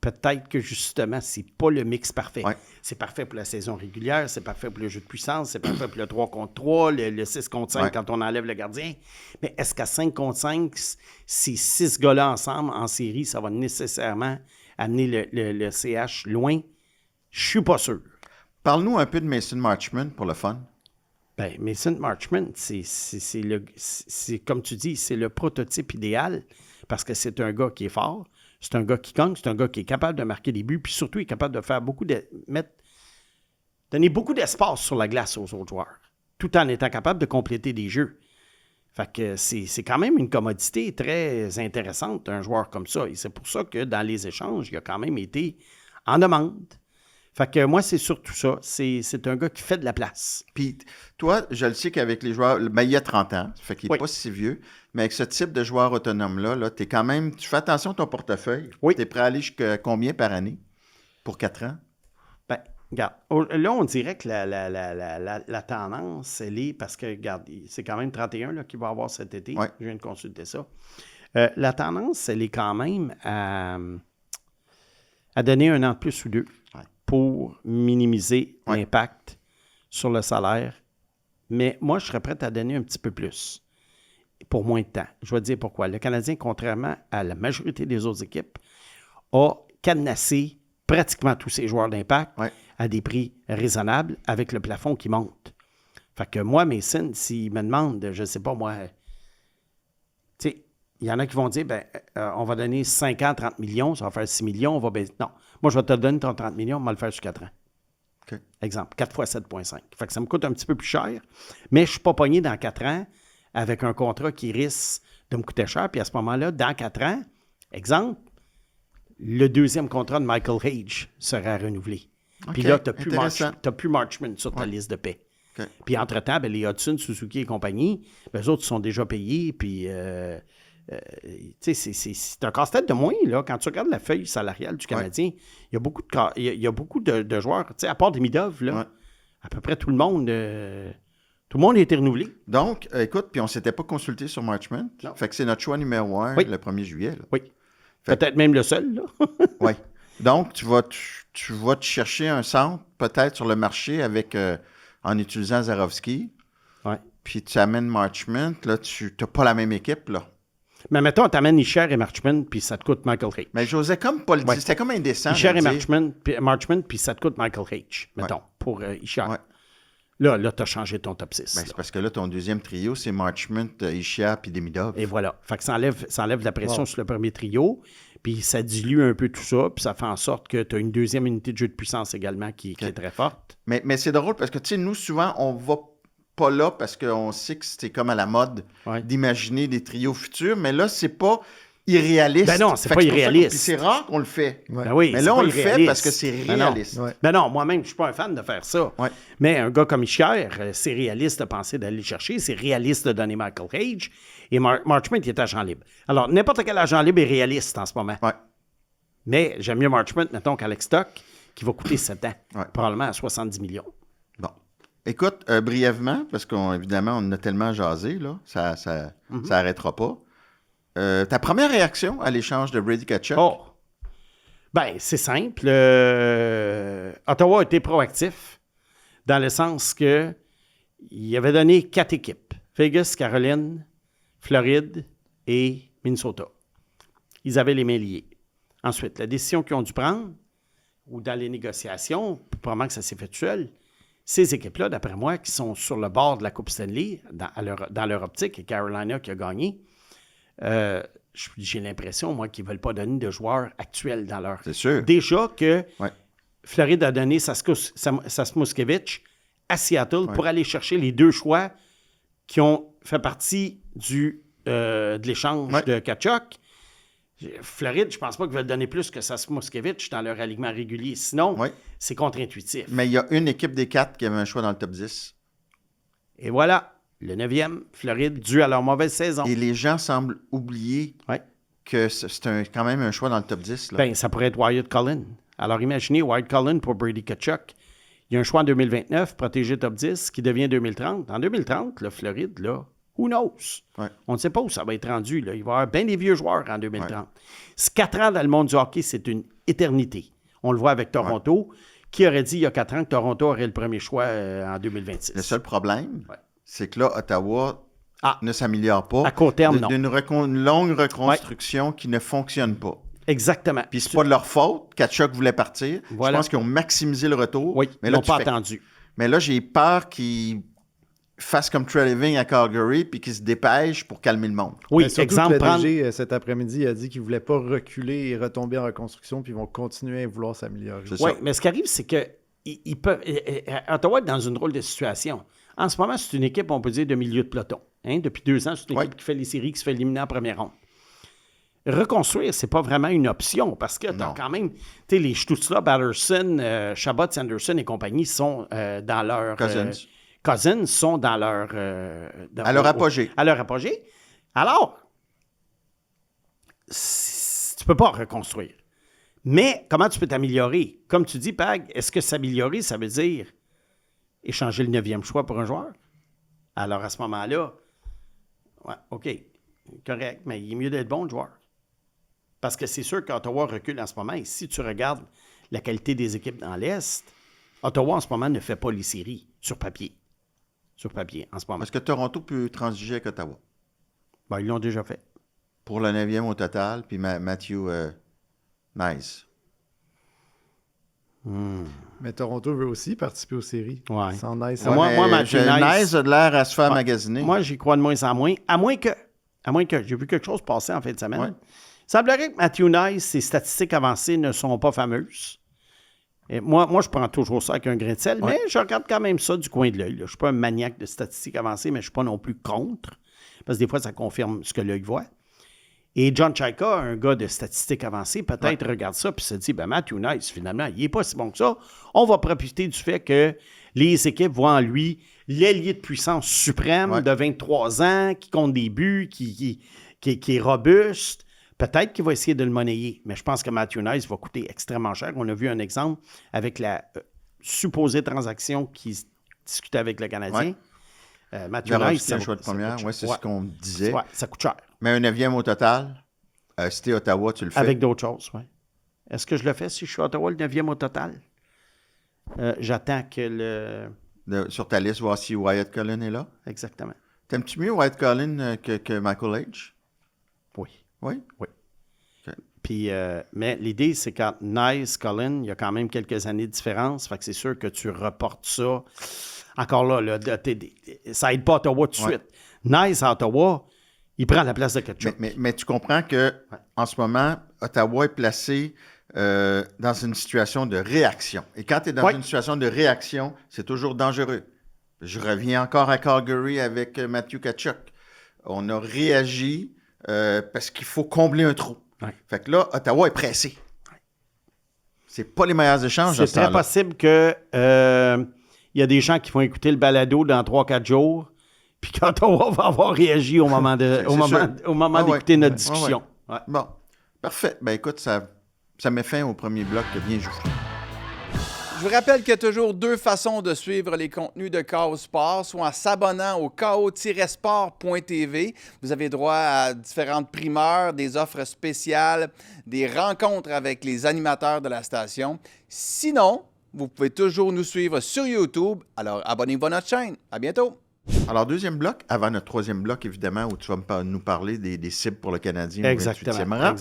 peut-être que justement, c'est pas le mix parfait. Ouais. C'est parfait pour la saison régulière, c'est parfait pour le jeu de puissance, c'est parfait pour le 3 contre 3, le 6 contre 5 quand on enlève le gardien. Mais est-ce qu'à 5 contre 5, ces 6 gars-là ensemble, en série, ça va nécessairement amener le CH loin? Je suis pas sûr. Parle-nous un peu de Mason Marchment pour le fun. Ben, Mason Marchment, c'est comme tu dis, c'est le prototype idéal parce que c'est un gars qui est fort, c'est un gars qui gagne, c'est un gars qui est capable de marquer des buts, puis surtout, il est capable de faire donner beaucoup d'espace sur la glace aux autres joueurs, tout en étant capable de compléter des jeux. Fait que c'est quand même une commodité très intéressante, un joueur comme ça. Et c'est pour ça que dans les échanges, il a quand même été en demande. Fait que moi, c'est surtout ça. C'est un gars qui fait de la place. Puis toi, je le sais qu'avec les joueurs, ben, il y a 30 ans, ça fait qu'il n'est Oui. pas si vieux, mais avec ce type de joueur autonome-là, là, tu fais attention à ton portefeuille. Oui. Tu es prêt à aller jusqu'à combien par année pour 4 ans? Ben, regarde, là, on dirait que la tendance, elle est, parce que, regarde, c'est quand même 31 là, qu'il va avoir cet été. Ouais. Je viens de consulter ça. La tendance, elle est quand même à donner un an de plus ou deux pour minimiser l'impact sur le salaire. Mais moi, je serais prêt à donner un petit peu plus pour moins de temps. Je vais te dire pourquoi. Le Canadien, contrairement à la majorité des autres équipes, a cadenassé pratiquement tous ses joueurs d'impact à des prix raisonnables avec le plafond qui monte. Fait que moi, Mason, s'il me demande, je ne sais pas moi, tu sais, il y en a qui vont dire, on va donner 5 ans, 30 millions, ça va faire 6 millions, on va baisser. Non, moi, je vais te donner ton 30 millions, on va le faire sur 4 ans. Okay. Exemple, 4 fois 7,5. Fait que ça me coûte un petit peu plus cher, mais je ne suis pas pogné dans 4 ans avec un contrat qui risque de me coûter cher. Puis à ce moment-là, dans 4 ans, exemple, le deuxième contrat de Michael Hage sera renouvelé. Okay. Puis là, tu n'as plus Marchment sur ta Ouais. liste de paie. Okay. Puis entre-temps, les Hudson, Suzuki et compagnie, eux autres sont déjà payés. Puis, c'est un casse-tête de moins. Là. Quand tu regardes la feuille salariale du Canadien, il y a beaucoup de joueurs, à part Demidov, là, à peu près tout le monde a été renouvelé. Donc, écoute, puis on ne s'était pas consulté sur Marchment. Non. Fait que c'est notre choix numéro 1 le 1er juillet. Là. Oui. Fait Peut-être même le seul. Là. Oui. Donc, tu vas te chercher un centre, peut-être sur le marché en utilisant Zarovski. Oui. Puis tu amènes Marchment. Là, tu n'as pas la même équipe, là. Mais mettons, tu amènes Isher et Marchment, puis ça te coûte Michael Hage. Mais j'osais comme pas le dire. C'était comme indécent. Isher et dire. Marchment, puis ça te coûte Michael Hage, mettons, pour Isher. Ouais. Là, tu as changé ton top 6. Ben, c'est parce que là, ton deuxième trio, c'est Marchment, Ishia puis Demidov. Et voilà. Fait que ça enlève la pression sur le premier trio, puis ça dilue un peu tout ça, puis ça fait en sorte que tu as une deuxième unité de jeu de puissance également qui est très forte. Mais c'est drôle parce que, tu sais, nous, souvent, on va pas là parce qu'on sait que c'est comme à la mode d'imaginer des trios futurs, mais là, c'est pas irréaliste. Ben non, c'est pas irréaliste. Puis c'est rare qu'on le fait. Ouais. Ben oui, Mais c'est là, pas on le fait irréaliste. parce que c'est réaliste. Ouais. Ben non, moi-même, je suis pas un fan de faire ça. Ouais. Mais un gars comme Isher, c'est réaliste de penser d'aller le chercher, c'est réaliste de donner Michael Hage, et Marchment, il est agent libre. Alors, n'importe quel agent libre est réaliste en ce moment. Ouais. Mais j'aime mieux Marchment, mettons, qu'Alex Stock, qui va coûter 7 ans, Ouais. probablement à 70 millions. Bon. Écoute, brièvement, parce qu'évidemment, on en a tellement jasé, là, ça arrêtera pas. Ta première réaction à l'échange de Brady Tkachuk? Oh! Ben, c'est simple. Ottawa a été proactif dans le sens que il avait donné 4 équipes. Vegas, Caroline, Floride et Minnesota. Ils avaient les mains liées. Ensuite, la décision qu'ils ont dû prendre, ou dans les négociations, probablement que ça s'est fait tout seul, ces équipes-là, d'après moi, qui sont sur le bord de la Coupe Stanley, dans leur optique, et Carolina qui a gagné, j'ai l'impression, moi, qu'ils ne veulent pas donner de joueurs actuels dans leur... C'est sûr. Déjà que Floride a donné Sasmuskevich à Seattle pour aller chercher les 2 choix qui ont fait partie de l'échange de Tkachuk. Floride, je ne pense pas qu'ils veulent donner plus que Sasmuskevich dans leur alignement régulier. Sinon, c'est contre-intuitif. Mais il y a une équipe des 4 qui avait un choix dans le top 10. Et voilà, le 9e, Floride, dû à leur mauvaise saison. Et les gens semblent oublier que c'est quand même un choix dans le top 10. Là. Ben, ça pourrait être Wyatt Cullen. Alors, imaginez Wyatt Cullen pour Brady Tkachuk. Il y a un choix en 2029, protégé top 10, qui devient 2030. En 2030, le Floride, là, Who knows? Ouais. On ne sait pas où ça va être rendu. Là. Il va y avoir bien des vieux joueurs en 2030. Ouais. 4 ans dans le monde du hockey, c'est une éternité. On le voit avec Toronto. Qui aurait dit il y a 4 ans que Toronto aurait le premier choix en 2026? Le seul problème, c'est que là, Ottawa ne s'améliore pas. À court terme, non. D'une longue reconstruction qui ne fonctionne pas. Exactement. Puis c'est pas de leur faute. Tkachuk voulait partir. Voilà. Je pense qu'ils ont maximisé le retour. Oui, mais ils n'ont pas attendu. Mais là, j'ai peur qu'ils fassent comme Treliving à Calgary puis qu'ils se dépêchent pour calmer le monde. Oui, exemple, le DG, cet après-midi, a dit qu'il ne voulait pas reculer et retomber en reconstruction puis ils vont continuer à vouloir s'améliorer. Oui, mais ce qui arrive, c'est que Ottawa est dans une drôle de situation. En ce moment, c'est une équipe, on peut dire, de milieu de peloton. Hein? Depuis 2 ans, c'est une équipe qui fait les séries, qui se fait éliminer en première ronde. Reconstruire, c'est pas vraiment une option parce que tu as quand même, tu sais, les Stützle, Batterson, Chabot, Sanderson et compagnie sont dans leur... Cousins sont dans leur... à leur apogée. À leur apogée. Alors, tu peux pas reconstruire. Mais comment tu peux t'améliorer? Comme tu dis, Pag, est-ce que s'améliorer, ça veut dire échanger le 9e choix pour un joueur? Alors, à ce moment-là, ouais, OK, correct, mais il est mieux d'être bon, le joueur. Parce que c'est sûr qu'Ottawa recule en ce moment. Et si tu regardes la qualité des équipes dans l'Est, Ottawa, en ce moment, ne fait pas les séries sur papier. Sur papier, en ce moment. Est-ce que Toronto peut transiger avec Ottawa? Ben, ils l'ont déjà fait. Pour le 9e au total, puis Matthew Nice. Mais Toronto veut aussi participer aux séries. Ouais. Sans Nice. Ouais, moi Matthew Nice a de l'air à se faire magasiner. Moi, j'y crois de moins en moins. À moins que j'ai vu quelque chose passer en fin de semaine. Ouais. Il semblerait que Matthew Nice, ses statistiques avancées ne sont pas fameuses. Et moi, je prends toujours ça avec un grain de sel, mais je regarde quand même ça du coin de l'œil. Je ne suis pas un maniaque de statistiques avancées, mais je ne suis pas non plus contre, parce que des fois, ça confirme ce que l'œil voit. Et John Chaika, un gars de statistiques avancées, peut-être regarde ça et se dit, ben Matthew Nice, finalement, il n'est pas si bon que ça. On va profiter du fait que les équipes voient en lui l'ailier de puissance suprême de 23 ans, qui compte des buts, qui est robuste. Peut-être qu'il va essayer de le monnayer, mais je pense que Matthew Nice va coûter extrêmement cher. On a vu un exemple avec la supposée transaction qui discutait avec le Canadien. Matthew Nice, c'est un choix de première. Oui, c'est ce qu'on disait. Ouais, ça coûte cher. Mais un 9e au total, si t'es Ottawa, tu le fais. Avec d'autres choses, oui. Est-ce que je le fais si je suis Ottawa, le 9e au total? J'attends que sur ta liste, voir si Wyatt Cullen est là. Exactement. T'aimes-tu mieux Wyatt Cullen que Michael H? Oui. Oui? Oui. Okay. Puis, mais l'idée, c'est qu'en Nice, Cullen, il y a quand même quelques années de différence. Fait que c'est sûr que tu reportes ça. Encore là, ça n'aide pas Ottawa tout de suite. Nice à Ottawa, il prend la place de Tkachuk. Mais tu comprends que en ce moment, Ottawa est placé dans une situation de réaction. Et quand tu es dans une situation de réaction, c'est toujours dangereux. Je reviens encore à Calgary avec Matthew Tkachuk. On a réagi parce qu'il faut combler un trou. Ouais. Fait que là, Ottawa est pressé. C'est pas les meilleurs échanges. C'est très possible que il y a des gens qui vont écouter le balado dans 3-4 jours, puis qu'Ottawa va avoir réagi au moment d'écouter notre discussion. Ouais. Bon, parfait. Ben écoute, ça met fin au premier bloc bien joué. Je vous rappelle qu'il y a toujours 2 façons de suivre les contenus de KO Sport, soit en s'abonnant au ko-sport.tv. Vous avez droit à différentes primeurs, des offres spéciales, des rencontres avec les animateurs de la station. Sinon, vous pouvez toujours nous suivre sur YouTube. Alors, abonnez-vous à notre chaîne. À bientôt. Alors, deuxième bloc, avant notre troisième bloc, évidemment, où tu vas nous parler des cibles pour le Canadien. Exactement.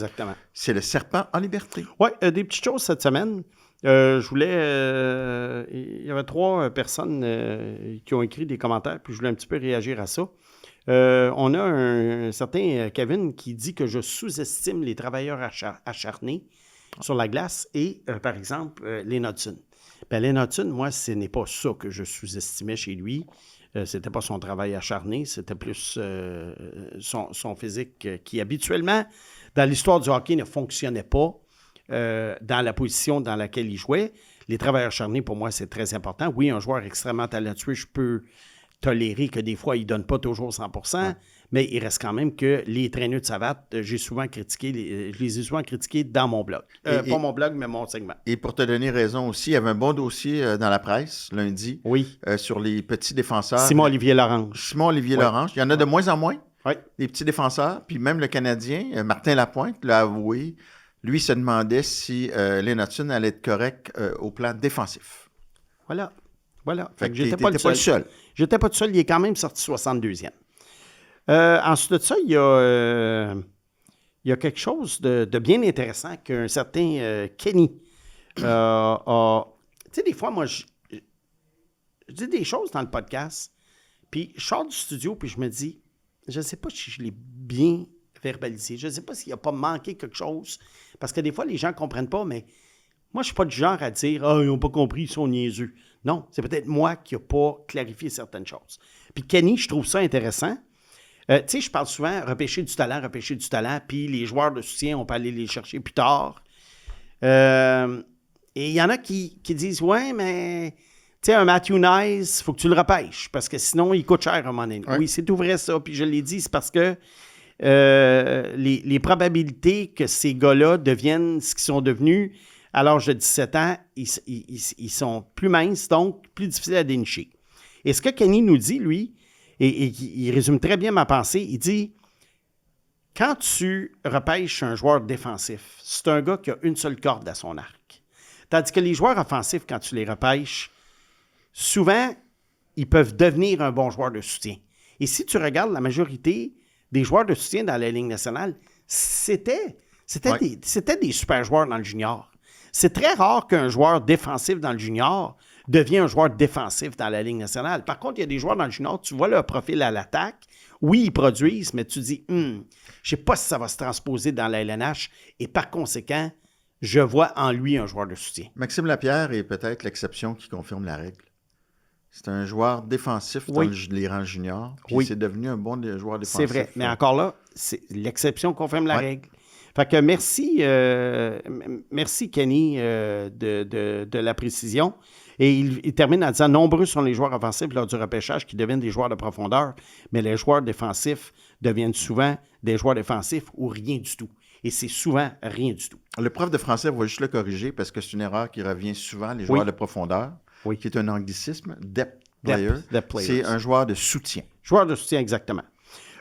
C'est le serpent en liberté. Oui, des petites choses cette semaine. Je voulais... il y avait 3 personnes qui ont écrit des commentaires, puis je voulais un petit peu réagir à ça. On a un certain Kevin qui dit que je sous-estime les travailleurs acharnés sur la glace et, par exemple, Lane Hutson. Ben, Lane Hutson, moi, ce n'est pas ça que je sous-estimais chez lui. C'était pas son travail acharné, c'était plus son physique qui, habituellement, dans l'histoire du hockey, ne fonctionnait pas dans la position dans laquelle il jouait. Les travailleurs acharnés, pour moi, c'est très important. Oui, un joueur extrêmement talentueux, je peux tolérer que des fois, il ne donne pas toujours 100%, mais il reste quand même que les traîneux de savate, je les ai souvent critiqués dans mon blog. Pas mon blog, mais mon segment. Et pour te donner raison aussi, il y avait un bon dossier dans la presse lundi sur les petits défenseurs. Simon-Olivier Lorange. Simon-Olivier Lorange. Il y en a de moins en moins, les petits défenseurs. Puis même le Canadien, Martin Lapointe, l'a avoué, lui se demandait si Lynn Hutson allait être correct au plan défensif. Voilà. Fait que j'étais pas le seul. J'étais pas tout seul. Il est quand même sorti 62e. Ensuite de ça, il y a quelque chose de bien intéressant qu'un certain Kenny a... Tu sais, des fois, moi, je dis des choses dans le podcast, puis je sors du studio, puis je me dis, je ne sais pas si je l'ai bien verbalisé. Je ne sais pas s'il n'a pas manqué quelque chose, parce que des fois, les gens ne comprennent pas, mais moi, je ne suis pas du genre à dire « Ah, ils n'ont pas compris, ils sont niaiseux ». Non, c'est peut-être moi qui n'ai pas clarifié certaines choses. Puis Kenny, je trouve ça intéressant. Tu sais, je parle souvent repêcher du talent, puis les joueurs de soutien, on peut aller les chercher plus tard. Et il y en a qui disent « Ouais, mais tu sais, un Matthew Nice, il faut que tu le repêches, parce que sinon, il coûte cher à un moment donné. » Oui, c'est tout vrai ça, puis je l'ai dit, c'est parce que les probabilités que ces gars-là deviennent ce qu'ils sont devenus à l'âge de 17 ans, ils sont plus minces, donc plus difficiles à dénicher. Et ce que Kenny nous dit, lui, et il résume très bien ma pensée, il dit, quand tu repêches un joueur défensif, c'est un gars qui a une seule corde à son arc. Tandis que les joueurs offensifs, quand tu les repêches, souvent, ils peuvent devenir un bon joueur de soutien. Et si tu regardes la majorité des joueurs de soutien dans la Ligue nationale, c'était des super joueurs dans le junior. C'est très rare qu'un joueur défensif dans le junior devienne un joueur défensif dans la Ligue nationale. Par contre, il y a des joueurs dans le junior, tu vois leur profil à l'attaque. Oui, ils produisent, mais tu dis, je ne sais pas si ça va se transposer dans la LNH. Et par conséquent, je vois en lui un joueur de soutien. Maxime Lapierre est peut-être l'exception qui confirme la règle. C'est un joueur défensif dans les rangs juniors, puis c'est devenu un bon joueur défensif. C'est vrai, mais encore là, l'exception confirme la règle. Fait que merci Kenny de la précision. Et il termine en disant « Nombreux sont les joueurs offensifs lors du repêchage qui deviennent des joueurs de profondeur, mais les joueurs défensifs deviennent souvent des joueurs défensifs ou rien du tout. » Et c'est souvent rien du tout. Le prof de français va juste le corriger parce que c'est une erreur qui revient souvent, les joueurs de profondeur, qui est un anglicisme, depth player. C'est un joueur de soutien. Joueur de soutien, exactement.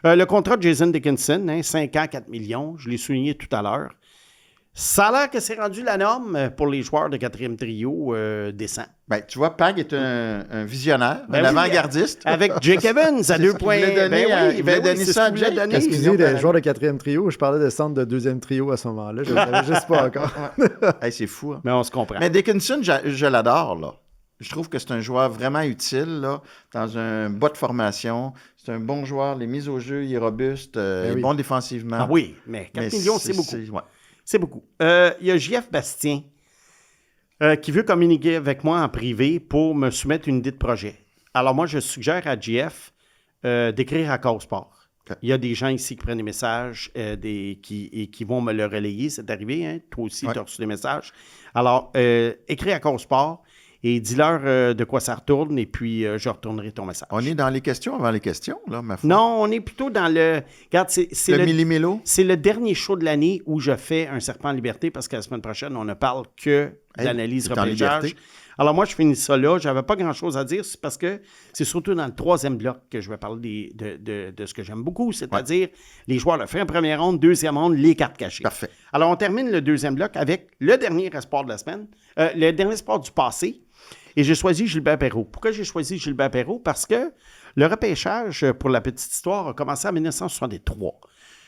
Le contrat de Jason Dickinson, 5 ans, 4 millions, je l'ai souligné tout à l'heure. Ça a l'air que c'est rendu la norme pour les joueurs de quatrième trio décents. Ben, tu vois, Pag est un visionnaire, un avant-gardiste. Avec Jake Evans à 2 points. Il voulait donner ça à Jake. Excusez, les joueurs de quatrième trio, je parlais de centre de deuxième trio à ce moment-là. Je ne savais juste pas encore. C'est fou. Hein? Mais on se comprend. Mais Dickinson, je l'adore, là. Je trouve que c'est un joueur vraiment utile, là, dans un bas de formation. C'est un bon joueur. Les mises au jeu, il est robuste, il est bon défensivement. Ah oui, mais 4 millions, c'est beaucoup. C'est beaucoup. Il y a JF Bastien qui veut communiquer avec moi en privé pour me soumettre une idée de projet. Alors moi, je suggère à JF d'écrire à Cause Sport. Okay. Il y a des gens ici qui prennent des messages qui vont me le relayer. C'est arrivé, hein? Toi aussi, tu as reçu des messages. Alors, écris à Cause Sport et dis-leur de quoi ça retourne et puis je retournerai ton message. On est dans les questions avant les questions, là, ma foi. Non, on est plutôt dans le... Regarde, c'est le millimélo? C'est le dernier show de l'année où je fais un serpent en liberté parce que la semaine prochaine, on ne parle que d'analyse repêchage. Alors moi, je finis ça là. Je n'avais pas grand-chose à dire. C'est parce que c'est surtout dans le troisième bloc que je vais parler de ce que j'aime beaucoup, c'est-à-dire les joueurs de fin première ronde, deuxième ronde, les cartes cachées. Parfait. Alors, on termine le deuxième bloc avec le dernier espoir de la semaine, le dernier espoir du passé. Et j'ai choisi Gilbert Perreault. Pourquoi j'ai choisi Gilbert Perreault? Parce que le repêchage, pour la petite histoire, a commencé en 1963.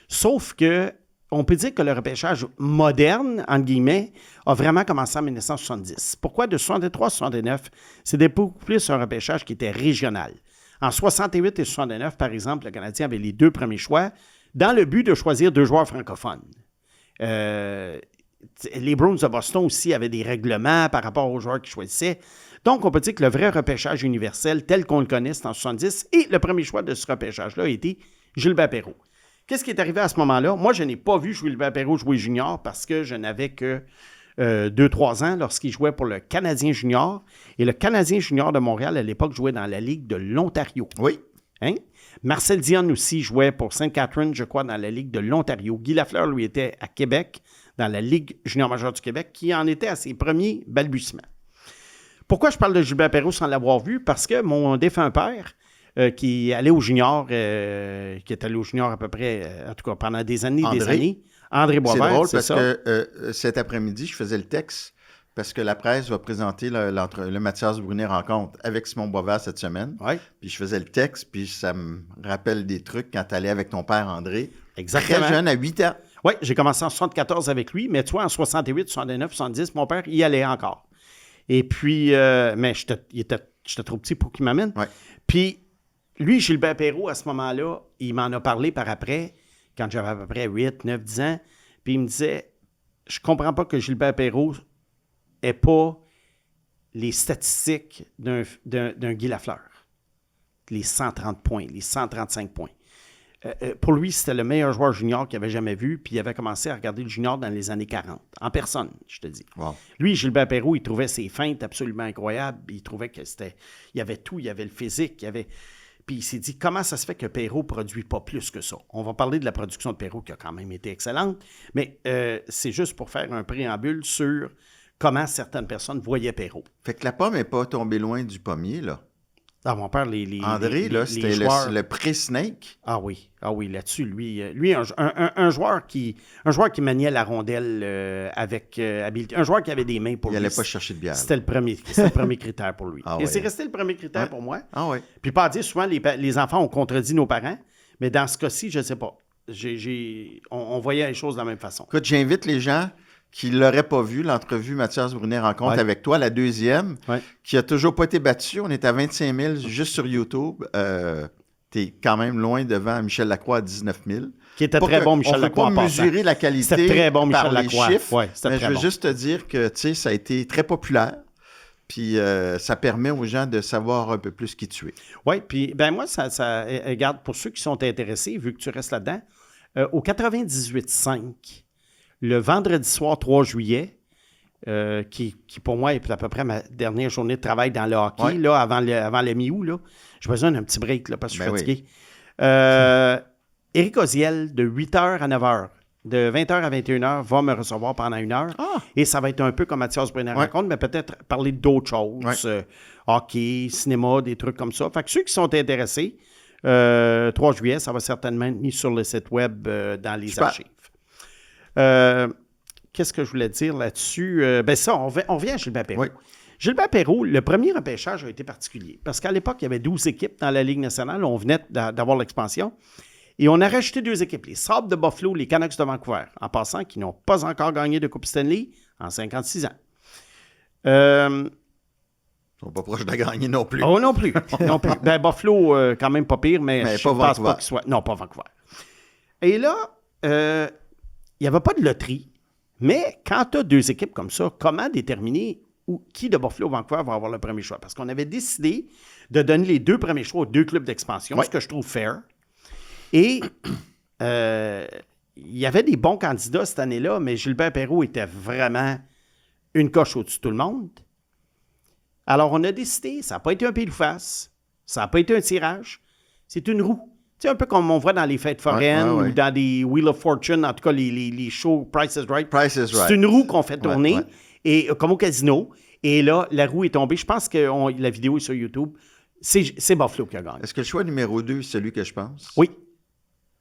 Sauf que on peut dire que le repêchage moderne, entre guillemets, a vraiment commencé en 1970. Pourquoi? De 63 à 69, c'était beaucoup plus un repêchage qui était régional. En 68 et 69, par exemple, le Canadien avait les 2 premiers choix dans le but de choisir 2 joueurs francophones. Les Bruins de Boston aussi avaient des règlements par rapport aux joueurs qu'ils choisissaient. Donc, on peut dire que le vrai repêchage universel, tel qu'on le connaît, c'est en 70. Et le premier choix de ce repêchage-là a été Gilbert Perreault. Qu'est-ce qui est arrivé à ce moment-là? Moi, je n'ai pas vu Gilbert Perreault jouer junior parce que je n'avais que 2-3 ans lorsqu'il jouait pour le Canadien junior. Et le Canadien junior de Montréal, à l'époque, jouait dans la Ligue de l'Ontario. Oui. Hein? Marcel Dionne aussi jouait pour Sainte-Catherine, je crois, dans la Ligue de l'Ontario. Guy Lafleur, lui, était à Québec, dans la Ligue junior majeure du Québec, qui en était à ses premiers balbutiements. Pourquoi je parle de Gilbert Perreault sans l'avoir vu? Parce que mon défunt père, qui allait au junior, qui est allé au junior à peu près, en tout cas pendant des années, André Boisvert, c'est drôle c'est parce ça. que cet après-midi, je faisais le texte parce que la presse va présenter le Mathias Brunet rencontre avec Simon Boisvert cette semaine. Ouais. Puis je faisais le texte, puis ça me rappelle des trucs quand tu allais avec ton père André. Exactement. Très jeune, à 8 ans. Oui, j'ai commencé en 74 avec lui, mais tu vois, en 68, 69, 70, mon père y allait encore. Et puis, mais j'étais trop petit pour qu'il m'amène. Ouais. Puis, lui, Gilbert Perreault, à ce moment-là, il m'en a parlé par après, quand j'avais à peu près 8, 9, 10 ans. Puis, il me disait, je comprends pas que Gilbert Perreault n'ait pas les statistiques d'un Guy Lafleur. Les 130 points, les 135 points. Pour lui, c'était le meilleur joueur junior qu'il avait jamais vu, puis il avait commencé à regarder le junior dans les années 40, en personne, je te dis. Wow. Lui, Gilbert Perreault, il trouvait ses feintes absolument incroyables, il trouvait que il y avait tout, il y avait le physique, puis il s'est dit, comment ça se fait que Perreault ne produit pas plus que ça? On va parler de la production de Perreault qui a quand même été excellente, mais c'est juste pour faire un préambule sur comment certaines personnes voyaient Perreault. Fait que la pomme n'est pas tombée loin du pommier, là. Ah, mon père, André, là, c'était joueurs... le pré-Snake. Ah oui, là-dessus, lui un joueur qui maniait la rondelle avec habileté. Un joueur qui avait des mains pour lui. Il n'allait pas chercher de bière. C'était le premier critère pour lui. Et c'est resté le premier critère pour moi. Ah oui. Puis pas à dire, souvent, les enfants ont contredit nos parents, mais dans ce cas-ci, je ne sais pas. On voyait les choses de la même façon. Écoute, j'invite les gens qui ne l'auraient pas vu, l'entrevue Mathias Brunet rencontre avec toi, la deuxième, qui n'a toujours pas été battue. On est à 25 000 juste sur YouTube. Tu es quand même loin devant Michel Lacroix à 19 000. Qui était très bon, Michel Lacroix. On ne peut pas mesurer la qualité très bon, Michel par Lacroix. les chiffres, mais je veux bon. juste te dire que ça a été très populaire. Puis ça permet aux gens de savoir un peu plus qui tu es. Oui, puis ben moi, ça regarde, pour ceux qui sont intéressés, vu que tu restes là-dedans, au 98.5, le vendredi soir 3 juillet, qui pour moi est à peu près ma dernière journée de travail dans le hockey, là, avant le mi-août, là. J'ai besoin d'un petit break là, parce que je suis fatigué. Éric Oziel, de 8h à 9h, de 20h à 21h, va me recevoir pendant 1 heure. Et ça va être un peu comme Mathias Brunet raconte, mais peut-être parler d'autres choses. Hockey, cinéma, des trucs comme ça. Fait que ceux qui sont intéressés, 3 juillet, ça va certainement être mis sur le site web dans les archives. Qu'est-ce que je voulais dire là-dessus? On vient à Gilbert Perreault. Oui. Gilbert Perreault, le premier repêchage a été particulier parce qu'à l'époque, il y avait 12 équipes dans la Ligue nationale. On venait d'avoir l'expansion. Et on a rajouté 2 équipes, les Sabres de Buffalo, les Canucks de Vancouver, en passant, qui n'ont pas encore gagné de Coupe Stanley en 56 ans. Ils sont pas proches de gagner non plus. Oh, non plus. Ben, Buffalo, quand même pas pire, mais je pas ne pense Vancouver. pas qu'il soit... Non, pas Vancouver. Et là, il n'y avait pas de loterie, mais quand tu as 2 équipes comme ça, comment déterminer qui de Buffalo ou Vancouver va avoir le premier choix? Parce qu'on avait décidé de donner les 2 premiers choix aux 2 clubs d'expansion, ce que je trouve fair. Et il y avait des bons candidats cette année-là, mais Gilbert Perreault était vraiment une coche au-dessus de tout le monde. Alors, on a décidé, ça n'a pas été un pile ou face, ça n'a pas été un tirage, c'est une roue. Tu sais, un peu comme on voit dans les fêtes foraines ou dans des Wheel of Fortune, en tout cas les shows Price is Right. C'est une roue qu'on fait tourner, et comme au casino. Et là, la roue est tombée. Je pense que la vidéo est sur YouTube. C'est Buffalo qui a gagné. Est-ce que le choix numéro 2, c'est celui que je pense? Oui.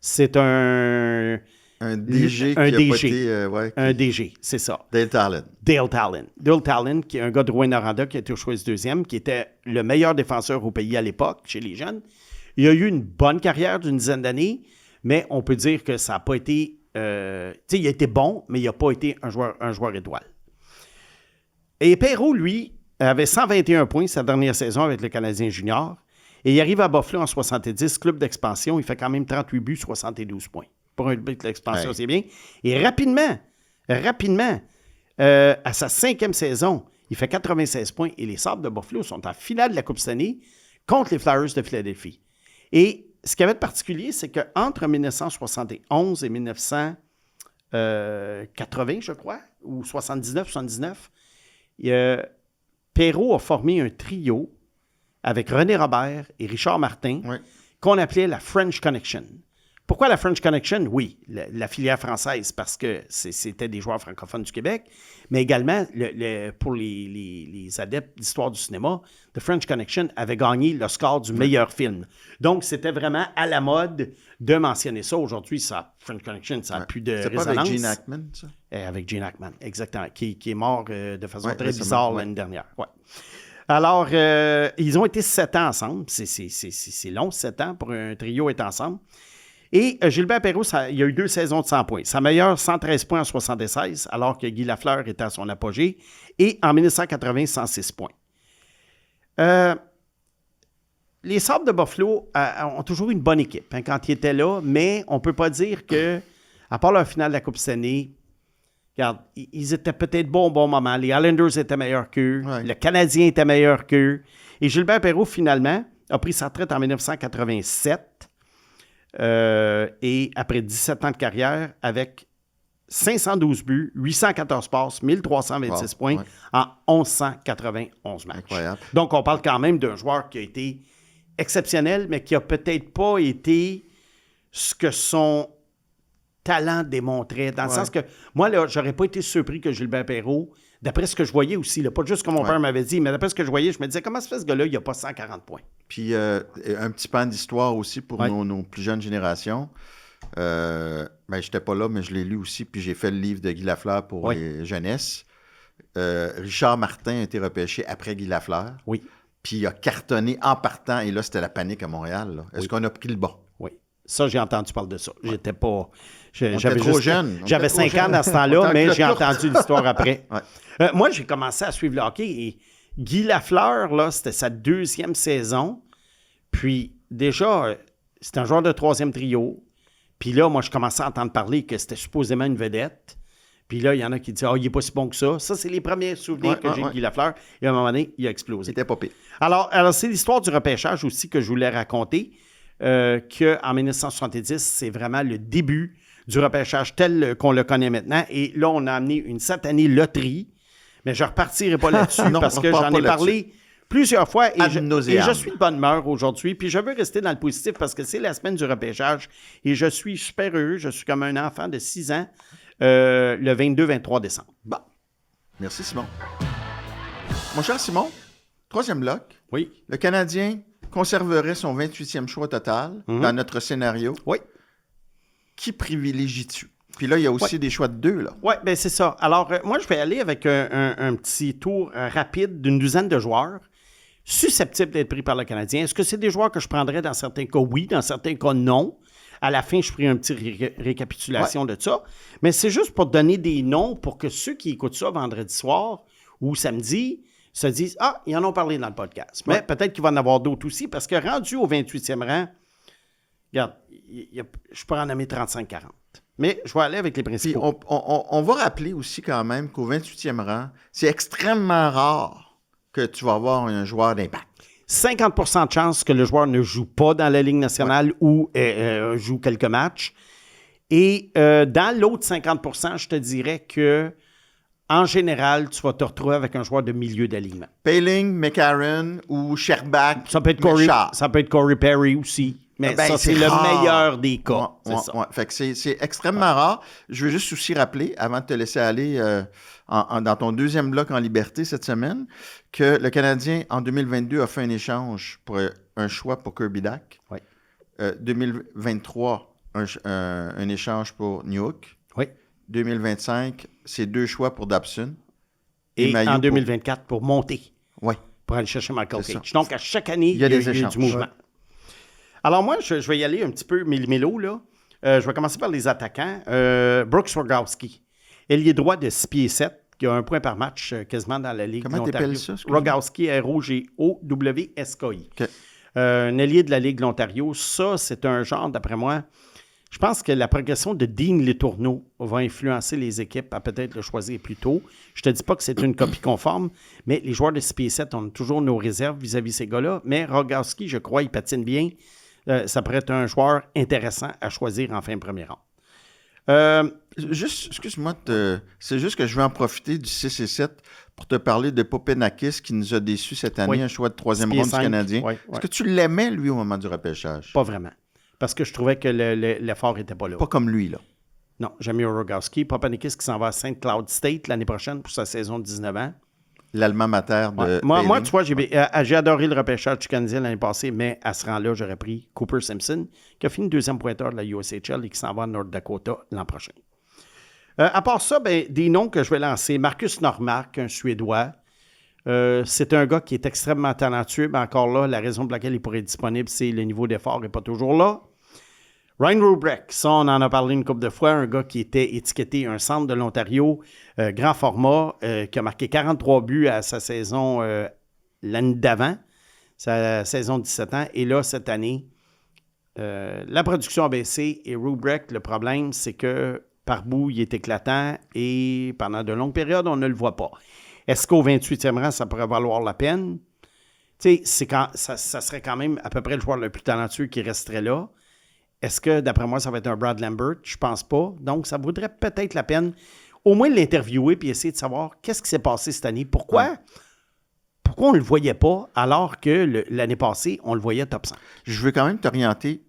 C'est un DG un qui DG. a pas été... Un DG, c'est ça. Dale Talon. Dale Talon, qui est un gars de Rouyn-Noranda qui a été choisi 2e, qui était le meilleur défenseur au pays à l'époque, chez les jeunes. Il a eu une bonne carrière d'une dizaine d'années, mais on peut dire que ça n'a pas été... il a été bon, mais il n'a pas été un joueur étoile. Et Perreault, lui, avait 121 points sa dernière saison avec le Canadien junior. Et il arrive à Buffalo en 70, club d'expansion. Il fait quand même 38 buts, 72 points. Pour un but d'expansion, c'est bien. Et rapidement, à sa 5e saison, il fait 96 points. Et les Sabres de Buffalo sont en finale de la Coupe Stanley contre les Flyers de Philadelphie. Et ce qu'il y avait de particulier, c'est qu'entre 1971 et 1980, je crois, ou 79, Perrault a formé un trio avec René Robert et Richard Martin qu'on appelait la French Connection. Pourquoi la French Connection? Oui, la filière française, parce que c'était des joueurs francophones du Québec, mais également, pour les adeptes d'histoire du cinéma, The French Connection avait gagné l'Oscar du meilleur film. Donc, c'était vraiment à la mode de mentionner ça. Aujourd'hui, French Connection, ça n'a plus de résonance. C'est pas avec Gene Hackman, ça? Avec Gene Hackman, exactement, qui est mort de façon très bizarre l'année dernière. Ouais. Alors, ils ont été 7 ans ensemble. C'est long, 7 ans pour un trio être ensemble. Et Gilbert Perrault, il y a eu 2 saisons de 100 points. Sa meilleure, 113 points en 76, alors que Guy Lafleur était à son apogée. Et en 1980, 106 points. Les Sabres de Buffalo ont toujours eu une bonne équipe quand ils étaient là, mais on ne peut pas dire que, à part leur finale de la Coupe Stanley, regarde, ils étaient peut-être bons au bon moment. Les Islanders étaient meilleurs qu'eux. Ouais. Le Canadien était meilleur qu'eux. Et Gilbert Perrault, finalement, a pris sa retraite en 1987. Et après 17 ans de carrière, avec 512 buts, 814 passes, 1326 points en 1191 matchs. Incroyable. Donc, on parle quand même d'un joueur qui a été exceptionnel, mais qui n'a peut-être pas été ce que son talent démontrait. Dans le sens que, moi, là, j'aurais pas été surpris que Gilbert Perrault, d'après ce que je voyais aussi, là, pas juste comme mon père m'avait dit, mais d'après ce que je voyais, je me disais, comment se fait ce gars-là, il n'a pas 140 points? Puis, un petit pan d'histoire aussi pour nos plus jeunes générations. Je n'étais pas là, mais je l'ai lu aussi, puis j'ai fait le livre de Guy Lafleur pour les jeunesses. Richard Martin a été repêché après Guy Lafleur. Oui. Puis il a cartonné en partant, et là, c'était la panique à Montréal. Là. Est-ce qu'on a pris le bon? Oui. Ça, j'ai entendu parler de ça. J'étais pas... J'avais trop jeune. J'avais 5 ans dans ce temps-là, mais j'ai entendu l'histoire après. Moi, j'ai commencé à suivre le hockey et Guy Lafleur, là, c'était sa 2e saison. Puis déjà, c'était un joueur de 3e trio. Puis là, moi, je commençais à entendre parler que c'était supposément une vedette. Puis là, il y en a qui disent « Ah, il n'est pas si bon que ça ». Ça, c'est les premiers souvenirs que j'ai de Guy Lafleur. Et à un moment donné, il a explosé. C'était pas pire. Alors, c'est l'histoire du repêchage aussi que je voulais raconter, qu'en 1970, c'est vraiment le début du repêchage tel qu'on le connaît maintenant. Et là, on a amené une satanée loterie. Mais je ne repartirai pas là-dessus parce que j'en ai parlé plusieurs fois et je suis de bonne humeur aujourd'hui. Puis je veux rester dans le positif parce que c'est la semaine du repêchage et je suis super heureux. Je suis comme un enfant de 6 ans le 22-23 décembre. Bon. Merci, Simon. Mon cher Simon, 3e bloc. Oui. Le Canadien conserverait son 28e choix total dans notre scénario. Oui. Qui privilégies-tu? Puis là, il y a aussi des choix de 2, là. Oui, bien c'est ça. Alors, moi, je vais aller avec un petit tour rapide d'une douzaine de joueurs susceptibles d'être pris par le Canadien. Est-ce que c'est des joueurs que je prendrais dans certains cas? Oui, dans certains cas, non. À la fin, je ferai une petite récapitulation de ça. Mais c'est juste pour donner des noms pour que ceux qui écoutent ça vendredi soir ou samedi se disent « Ah, ils en ont parlé dans le podcast. » Mais peut-être qu'il va en avoir d'autres aussi parce que rendu au 28e rang, regarde, je pourrais en nommer 35-40. Mais je vais aller avec les principaux. Puis on va rappeler aussi quand même qu'au 28e rang, c'est extrêmement rare que tu vas avoir un joueur d'impact. 50% de chances que le joueur ne joue pas dans la Ligue nationale ou joue quelques matchs. Et dans l'autre 50%, je te dirais que en général, tu vas te retrouver avec un joueur de milieu d'alignement. Payling, McCarron ou Sherbak. Ça peut être Corey Perry aussi. Mais ça, c'est le meilleur des cas. Fait que c'est extrêmement rare. Je veux juste aussi rappeler, avant de te laisser aller dans ton 2e bloc en liberté cette semaine, que le Canadien, en 2022, a fait un échange pour un choix pour Kirby Dach. Oui. 2023, un échange pour Newhook. Oui. 2025, c'est 2 choix pour Dobson. Et en 2024, pour monter. Oui. Pour aller chercher Michael Cage. Donc, à chaque année, il y a du mouvement. Ouais. Alors moi, je vais y aller un petit peu mélo, là. Je vais commencer par les attaquants. Brooks Rogowski, ailier droit de 6 pieds 7, qui a 1 point par match quasiment dans la Ligue de l'Ontario. Comment t'appelles ça? Rogowski, R-O-G-O-W-S-K-I. Okay. Un ailier de la Ligue de l'Ontario. Ça, c'est un genre, d'après moi, je pense que la progression de Dean Letourneau va influencer les équipes à peut-être le choisir plus tôt. Je te dis pas que c'est une copie conforme, mais les joueurs de 6 pieds 7 ont toujours nos réserves vis-à-vis de ces gars-là. Mais Rogowski, je crois, il patine bien. Ça pourrait être un joueur intéressant à choisir en fin de premier round. Excuse-moi, c'est juste que je veux en profiter du 6 et 7 pour te parler de Popinakis qui nous a déçus cette année, un choix de 3e ronde du Canadien. Oui, Est-ce que tu l'aimais, lui, au moment du repêchage? Pas vraiment. Parce que je trouvais que l'effort n'était pas là. Pas comme lui, là. Non, j'aime mieux Rogowski. Popinakis qui s'en va à St. Cloud State l'année prochaine pour sa saison de 19 ans. L'alma mater de Moi, tu vois, j'ai adoré le repêchage du Canadien l'année passée, mais à ce rang-là, j'aurais pris Cooper Simpson, qui a fini 2e pointeur de la USHL et qui s'en va à North Dakota l'an prochain. À part ça, des noms que je vais lancer. Marcus Normark, un Suédois. C'est un gars qui est extrêmement talentueux, mais encore là, la raison pour laquelle il pourrait être disponible, c'est le niveau d'effort n'est pas toujours là. Ryan Rubrek, ça, on en a parlé une couple de fois, un gars qui était étiqueté un centre de l'Ontario, grand format, qui a marqué 43 buts à sa saison l'année d'avant, sa saison de 17 ans. Et là, cette année, la production a baissé et Rubrek, le problème, c'est que par bout, il est éclatant et pendant de longues périodes, on ne le voit pas. Est-ce qu'au 28e rang, ça pourrait valoir la peine? Tu sais, ça serait quand même à peu près le joueur le plus talentueux qui resterait là. Est-ce que, d'après moi, ça va être un Brad Lambert? Je pense pas. Donc, ça vaudrait peut-être la peine au moins de l'interviewer puis essayer de savoir qu'est-ce qui s'est passé cette année. Pourquoi on ne le voyait pas alors que l'année passée, on le voyait top 100? Je veux quand même t'orienter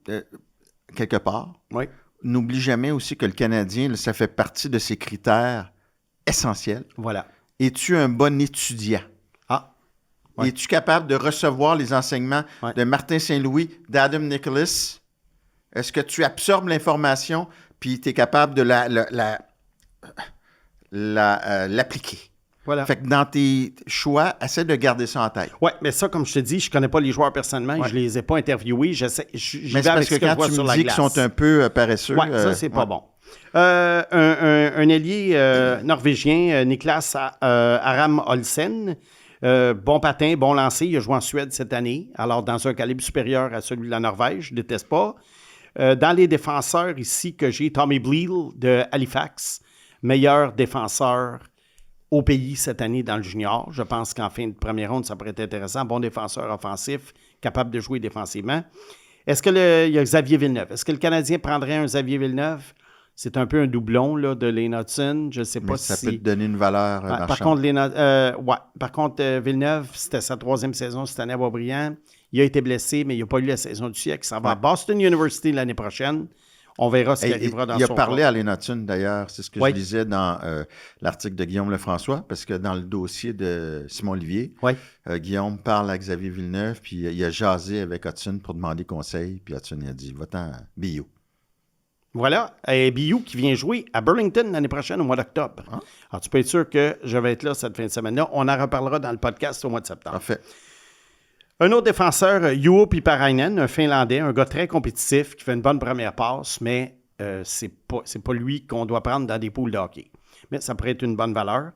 quelque part. Oui. N'oublie jamais aussi que le Canadien, ça fait partie de ses critères essentiels. Voilà. Es-tu un bon étudiant? Ah. Ouais. Es-tu capable de recevoir les enseignements de Martin Saint-Louis, d'Adam Nicholas? Est-ce que tu absorbes l'information puis tu es capable de l'appliquer? Voilà. Fait que dans tes choix, essaie de garder ça en tête. Oui, mais ça, comme je te dis, je ne connais pas les joueurs personnellement. Je ne les ai pas interviewés. Mais c'est parce que quand tu me dis qu'ils sont un peu paresseux... Oui, ça, c'est pas bon. Un ailier norvégien, Niklas Aram Olsen, bon patin, bon lancer. Il a joué en Suède cette année, alors dans un calibre supérieur à celui de la Norvège. Je ne déteste pas. Dans les défenseurs ici que j'ai, Tommy Bleal de Halifax, meilleur défenseur au pays cette année dans le junior. Je pense qu'en fin de première ronde, ça pourrait être intéressant. Bon défenseur offensif, capable de jouer défensivement. Est-ce que il y a Xavier Villeneuve? Est-ce que le Canadien prendrait un Xavier Villeneuve? C'est un peu un doublon là, de Lane Hudson. Je ne sais pas si... ça peut te donner une valeur marchande. Par contre, Villeneuve, c'était sa 3e saison cette année à Boisbriand. Il a été blessé, mais il n'a pas eu la saison du siècle. Ça va à Boston University l'année prochaine. On verra ce qui arrivera dans son Il a parlé à Lane Hudson, d'ailleurs. C'est ce que je lisais dans l'article de Guillaume Lefrançois, parce que dans le dossier de Simon Olivier, Guillaume parle à Xavier Villeneuve, puis il a jasé avec Hudson pour demander conseil, puis Hudson a dit « Va-t'en, Bio ». Voilà. Et Biou qui vient jouer à Burlington l'année prochaine au mois d'octobre. Ah. Alors, tu peux être sûr que je vais être là cette fin de semaine-là. On en reparlera dans le podcast au mois de septembre. Parfait. Un autre défenseur, Juho Piparainen, un Finlandais, un gars très compétitif qui fait une bonne première passe, mais c'est pas lui qu'on doit prendre dans des poules de hockey. Mais ça pourrait être une bonne valeur.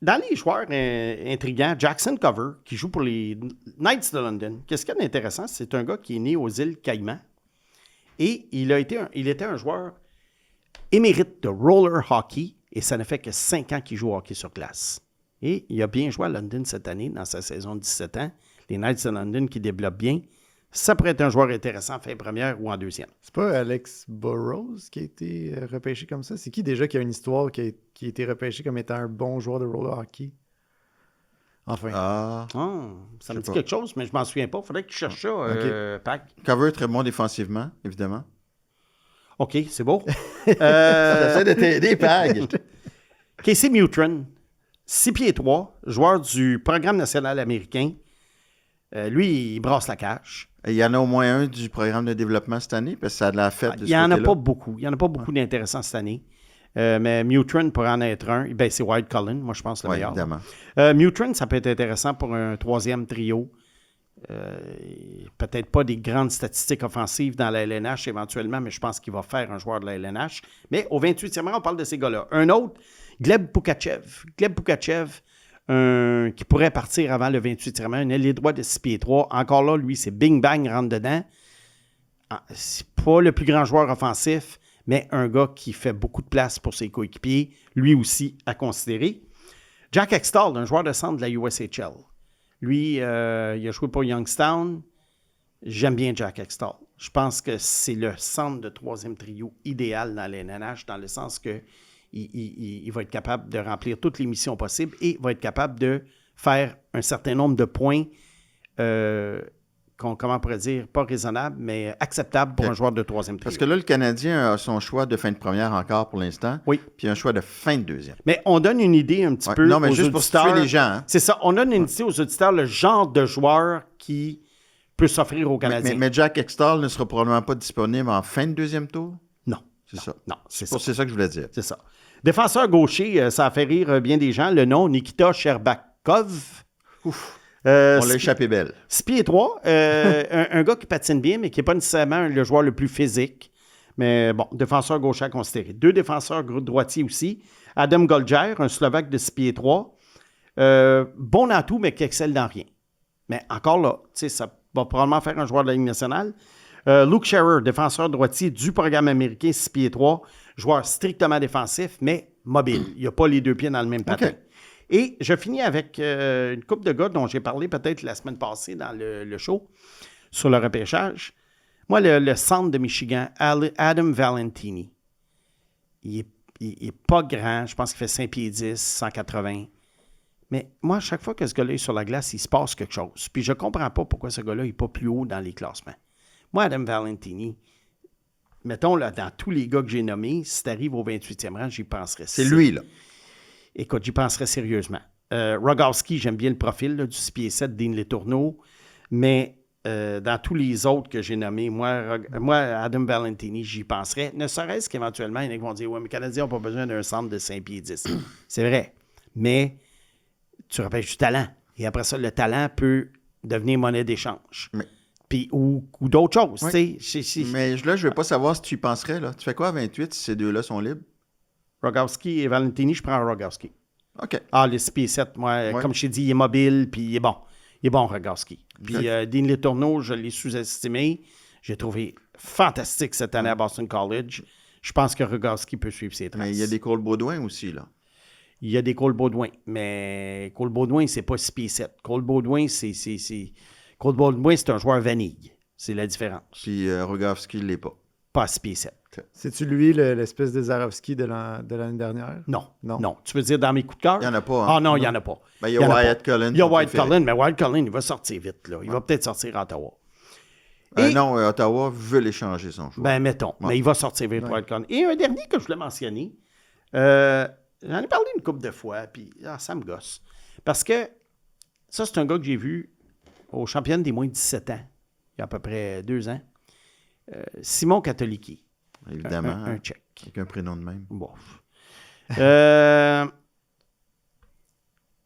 Dans les joueurs intrigants, Jackson Cover, qui joue pour les Knights de London. Qu'est-ce qu'il y a d'intéressant? C'est un gars qui est né aux îles Caïmans. Et il était un joueur émérite de roller hockey et ça ne fait que 5 ans qu'il joue au hockey sur glace. Et il a bien joué à London cette année, dans sa saison de 17 ans. Les Knights de London qui développent bien. Ça pourrait être un joueur intéressant en fin première ou en 2e. C'est pas Alex Burrows qui a été repêché comme ça? C'est qui déjà qui a une histoire qui a été repêché comme étant un bon joueur de roller hockey? Enfin. Ça me dit quelque chose, mais je m'en souviens pas. Il faudrait que tu cherches ça, Pac. Cover très bon défensivement, évidemment. OK, c'est beau. J'essaie de t'aider, Pag. Casey Mutron, 6 pieds 3, joueur du programme national américain. Lui, il brasse la cage. Il y en a au moins un du programme de développement cette année, parce que ça a de la fête de ce côté-là. Il n'y en a pas beaucoup. Il n'y en a pas beaucoup d'intéressants cette année. Mais Mutron pourrait en être un. Ben, c'est White Cullen, moi, je pense, le meilleur. Évidemment. Mutron, ça peut être intéressant pour un 3e trio. Peut-être pas des grandes statistiques offensives dans la LNH éventuellement, mais je pense qu'il va faire un joueur de la LNH. Mais au 28e rang, on parle de ces gars-là. Un autre, Gleb Pukachev. Gleb Pukachev, qui pourrait partir avant le 28e rang, un ailier droit de 6 pieds 3. Encore là, lui, c'est bing-bang, rentre dedans. C'est pas le plus grand joueur offensif, mais un gars qui fait beaucoup de place pour ses coéquipiers, lui aussi à considérer. Jack Hextall, un joueur de centre de la USHL. Lui, il a joué pour Youngstown. J'aime bien Jack Hextall. Je pense que c'est le centre de troisième trio idéal dans l'NNH, dans le sens que il va être capable de remplir toutes les missions possibles et va être capable de faire un certain nombre de points, comment on pourrait dire, pas raisonnable, mais acceptable pour un joueur de troisième trio. Parce que là, le Canadien a son choix de fin de première encore pour l'instant, Oui. puis un choix de fin de deuxième. Mais on donne une idée un petit peu Non, mais aux juste pour auditeurs. situer les gens. Hein. C'est ça, on donne une idée aux auditeurs, le genre de joueur qui peut s'offrir aux Canadiens. Mais Jack Extall ne sera probablement pas disponible en fin de deuxième tour? Non. C'est ça. Non, c'est ça. C'est ça que je voulais dire. C'est ça. Défenseur gaucher, ça a fait rire bien des gens. Le nom, Nikita Sherbakov. Ouf. On l'a échappé belle. 6 pieds 3. Un gars qui patine bien, mais qui n'est pas nécessairement le joueur le plus physique. Mais bon, défenseur gaucher à considérer. 2 défenseurs droitiers aussi. Adam Golger, un Slovaque de 6 pieds 3. Bon dans tout, mais qui excelle dans rien. Mais encore là, tu sais, ça va probablement faire un joueur de la Ligue nationale. Luke Scherer, défenseur droitier du programme américain, 6 pieds 3. Joueur strictement défensif, mais mobile. Il n'a pas les 2 pieds dans le même patin. Okay. Et je finis avec une couple de gars dont j'ai parlé peut-être la semaine passée dans le show sur le repêchage. Moi, le centre de Michigan, Adam Valentini, il est pas grand. Je pense qu'il fait 5 pieds 10, 180. Mais moi, à chaque fois que ce gars-là est sur la glace, il se passe quelque chose. Puis je comprends pas pourquoi ce gars-là n'est pas plus haut dans les classements. Moi, Adam Valentini, mettons, là, dans tous les gars que j'ai nommés, si tu arrives au 28e rang, j'y penserais. C'est lui, là. Écoute, j'y penserais sérieusement. Rogowski, j'aime bien le profil là, du 6 pieds 7, Dean Letourneau, mais dans tous les autres que j'ai nommés, moi, Adam Valentini, j'y penserais. Ne serait-ce qu'éventuellement, il y en a qui vont dire « Ouais, mais les Canadiens n'ont pas besoin d'un centre de 5 pieds 10. » C'est vrai, mais tu repêches du talent. Et après ça, le talent peut devenir monnaie d'échange. Puis, ou d'autres choses. Oui. Mais là, je ne veux pas savoir si tu y penserais. Là. Tu fais quoi à 28 si ces deux-là sont libres? Rogowski et Valentini, je prends Rogowski. OK. Ah, le 6 pieds 7, moi, comme je t'ai dit, il est mobile, puis il est bon. Il est bon, Rogowski. Puis Dean Letourneau, je l'ai sous-estimé. J'ai trouvé fantastique cette année à Boston College. Je pense que Rogowski peut suivre ses traces. Mais il y a des Cole Baudouin aussi, là. Il y a des Cole Baudouin, mais Cole Baudouin, c'est pas 6 pieds 7. Cole Baudouin, Cole Baudouin, c'est un joueur vanille. C'est la différence. Puis Rogowski ne l'est pas. Pas 6 pieds 7. C'est-tu lui, l'espèce de Zarovski de l'année dernière? Non. Tu veux dire dans mes coups de cœur? Il n'y en a pas. Hein? Ah non, il n'y en a pas. Ben, il y a Wyatt Cullen. Il y a Wyatt Cullen, mais Wyatt Cullen, il va sortir vite. Là. Il va peut-être sortir à Ottawa. Non, Ottawa veut l'échanger, son choix. Ben, mettons. Ouais. Mais il va sortir vite, Wyatt Cullen. Et un dernier que je voulais mentionner, j'en ai parlé une couple de fois, puis ça me gosse. Parce que ça, c'est un gars que j'ai vu au championnat des moins de 17 ans, il y a à peu près 2 ans. Simon Katoliki. Évidemment. Un Tchèque. Avec un prénom de même. Bon. Un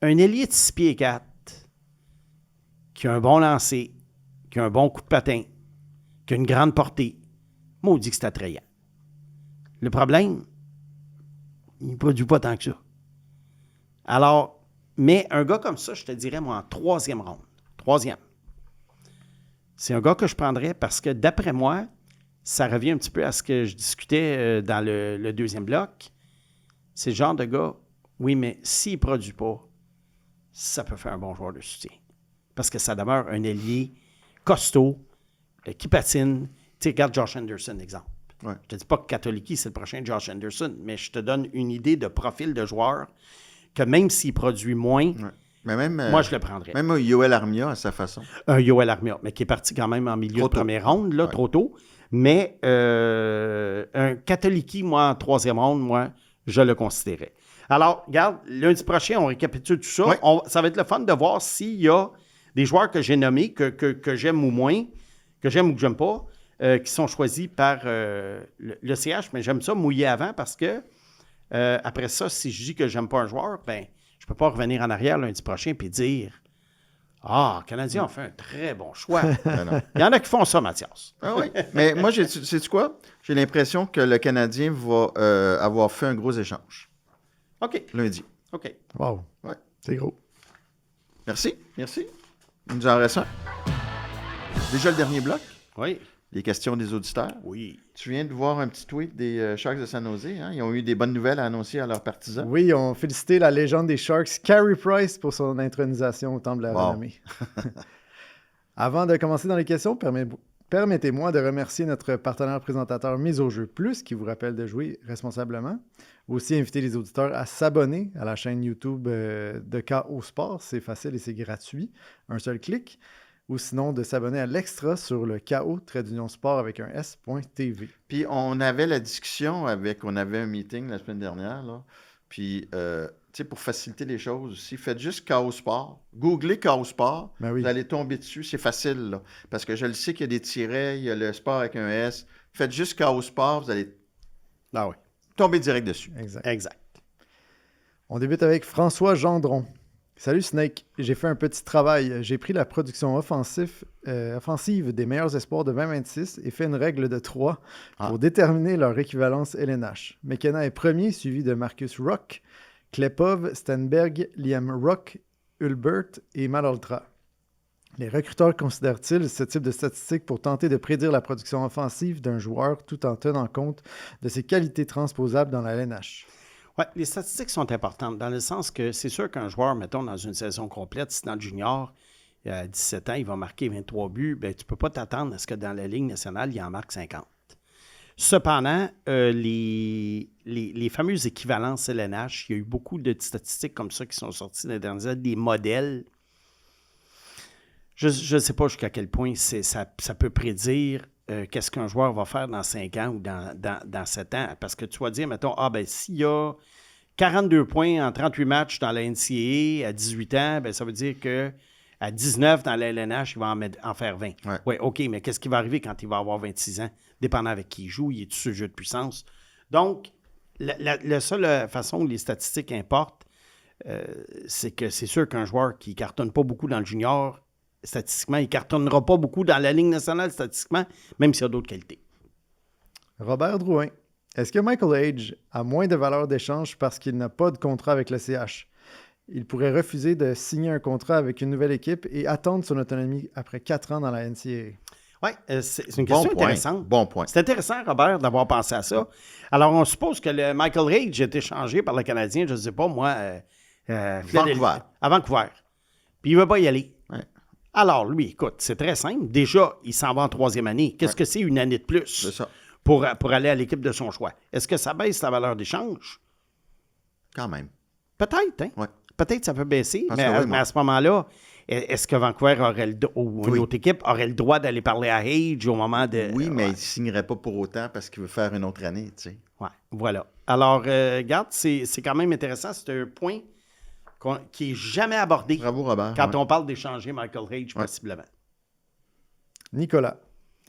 ailier de 6 pieds 4 qui a un bon lancer, qui a un bon coup de patin, qui a une grande portée. Maudit que c'est attrayant. Le problème, il ne produit pas tant que ça. Alors, mais un gars comme ça, je te dirais, moi, en 3e ronde. 3e. C'est un gars que je prendrais parce que, d'après moi, ça revient un petit peu à ce que je discutais dans le 2e bloc. C'est le genre de gars, oui, mais s'il ne produit pas, ça peut faire un bon joueur de soutien. Parce que ça demeure un ailier costaud, qui patine. Tu sais, regarde Josh Anderson, exemple. Ouais. Je ne te dis pas que Katoliki, c'est le prochain Josh Anderson, mais je te donne une idée de profil de joueur que même s'il produit moins, mais même, moi, je le prendrais. Même Yoel Armia, à sa façon. Un Yoel Armia, mais qui est parti quand même en milieu de première ronde, là, trop tôt. Mais un Katoliki, moi, en 3e ronde, moi, je le considérais. Alors, regarde, lundi prochain, on récapitule tout ça. Oui. Ça va être le fun de voir s'il y a des joueurs que j'ai nommés, que j'aime ou moins, que j'aime ou que j'aime pas, qui sont choisis par le CH. Mais j'aime ça mouiller avant parce que après ça, si je dis que j'aime pas un joueur, ben je peux pas revenir en arrière lundi prochain et dire « Ah, les Canadiens ont fait un très bon choix. » Il y en a qui font ça, Mathias. Ah oui. Mais moi, sais-tu quoi? J'ai l'impression que le Canadien va avoir fait un gros échange. OK. Lundi. OK. Wow. Ouais. C'est gros. Merci. Il nous en reste un. Déjà le dernier bloc. Oui. Les questions des auditeurs. Oui. Tu viens de voir un petit tweet des Sharks de San Jose. Hein? Ils ont eu des bonnes nouvelles à annoncer à leurs partisans. Oui, ils ont félicité la légende des Sharks, Carey Price, pour son intronisation au Temple de la Renommée. Avant de commencer dans les questions, Permettez-moi de remercier notre partenaire présentateur Mise au jeu plus qui vous rappelle de jouer responsablement. Aussi inviter les auditeurs à s'abonner à la chaîne YouTube de KO Sport. C'est facile et c'est gratuit. Un seul clic. Ou sinon de s'abonner à l'extra sur le KO-Sport avec un S.tv. Puis on avait la discussion on avait un meeting la semaine dernière, là. Puis, tu sais, pour faciliter les choses aussi, faites juste KO Sport. Googlez KO Sport, Ben oui. vous allez tomber dessus, c'est facile, là. Parce que je le sais qu'il y a des tirets, il y a le sport avec un S. Faites juste KO Sport, vous allez tomber direct dessus. Exact. On débute avec François Gendron. Salut Snake, j'ai fait un petit travail. J'ai pris la production offensive des meilleurs espoirs de 2026 et fait une règle de 3 pour déterminer leur équivalence LNH. McKenna est premier, suivi de Marcus Rock, Klepov, Stenberg, Liam Rock, Hulbert et Malhotra. Les recruteurs considèrent-ils ce type de statistiques pour tenter de prédire la production offensive d'un joueur tout en tenant compte de ses qualités transposables dans la LNH? Oui, les statistiques sont importantes dans le sens que c'est sûr qu'un joueur, mettons, dans une saison complète, si dans le junior, à 17 ans, il va marquer 23 buts, bien, tu ne peux pas t'attendre à ce que dans la Ligue nationale, il en marque 50. Cependant, les fameuses équivalences LNH, il y a eu beaucoup de statistiques comme ça qui sont sorties dans les dernières années, des modèles. Je ne sais pas jusqu'à quel point ça peut prédire qu'est-ce qu'un joueur va faire dans 5 ans ou dans 7 ans. Parce que tu vas dire, mettons, s'il y a 42 points en 38 matchs dans la NCAA à 18 ans, bien, ça veut dire qu'à 19 dans la LNH, il va en faire 20. Oui, OK, mais qu'est-ce qui va arriver quand il va avoir 26 ans? Dépendant avec qui il joue, il est sur le jeu de puissance. Donc, la seule façon où les statistiques importent, c'est que c'est sûr qu'un joueur qui ne cartonne pas beaucoup dans le junior, statistiquement, il ne cartonnera pas beaucoup dans la Ligue nationale, statistiquement, même s'il y a d'autres qualités. Robert Drouin. Est-ce que Michael Age a moins de valeur d'échange parce qu'il n'a pas de contrat avec le CH? Il pourrait refuser de signer un contrat avec une nouvelle équipe et attendre son autonomie après 4 ans dans la NCAA. Oui, c'est une question intéressante. Bon point. C'est intéressant, Robert, d'avoir pensé à ça. Alors, on suppose que le Michael Age a été échangé par le Canadien, je ne sais pas, moi, Vancouver. À Vancouver. Puis il ne veut pas y aller. Ouais. Alors, lui, écoute, c'est très simple. Déjà, il s'en va en 3e année. Qu'est-ce que c'est une année de plus C'est ça. pour aller à l'équipe de son choix? Est-ce que ça baisse la valeur d'échange? Quand même. Peut-être, hein? Ouais. Peut-être ça peut baisser, Parce mais, que oui, mais à ce moment-là, est-ce que Vancouver aurait ou une autre équipe aurait le droit d'aller parler à Age au moment de... Oui, mais il ne signerait pas pour autant parce qu'il veut faire une autre année, tu sais. Oui, voilà. Alors, regarde, c'est quand même intéressant. C'est un point qui n'est jamais abordé Bravo, Robert. quand on parle d'échanger Michael Age, possiblement. Nicolas.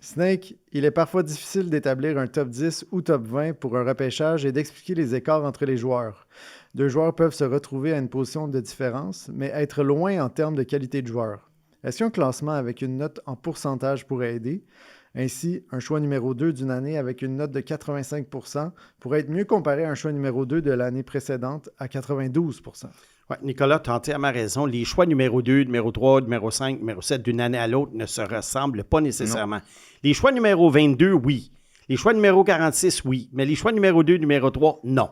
Snake, il est parfois difficile d'établir un top 10 ou top 20 pour un repêchage et d'expliquer les écarts entre les joueurs. 2 joueurs peuvent se retrouver à une position de différence, mais être loin en termes de qualité de joueur. Est-ce qu'un classement avec une note en pourcentage pourrait aider? Ainsi, un choix numéro 2 d'une année avec une note de 85% pourrait être mieux comparé à un choix numéro 2 de l'année précédente à 92%. Oui, Nicolas, tu as entièrement raison. Les choix numéro 2, numéro 3, numéro 5, numéro 7 d'une année à l'autre ne se ressemblent pas nécessairement. Non. Les choix numéro 22, oui. Les choix numéro 46, oui. Mais les choix numéro 2, numéro 3, non.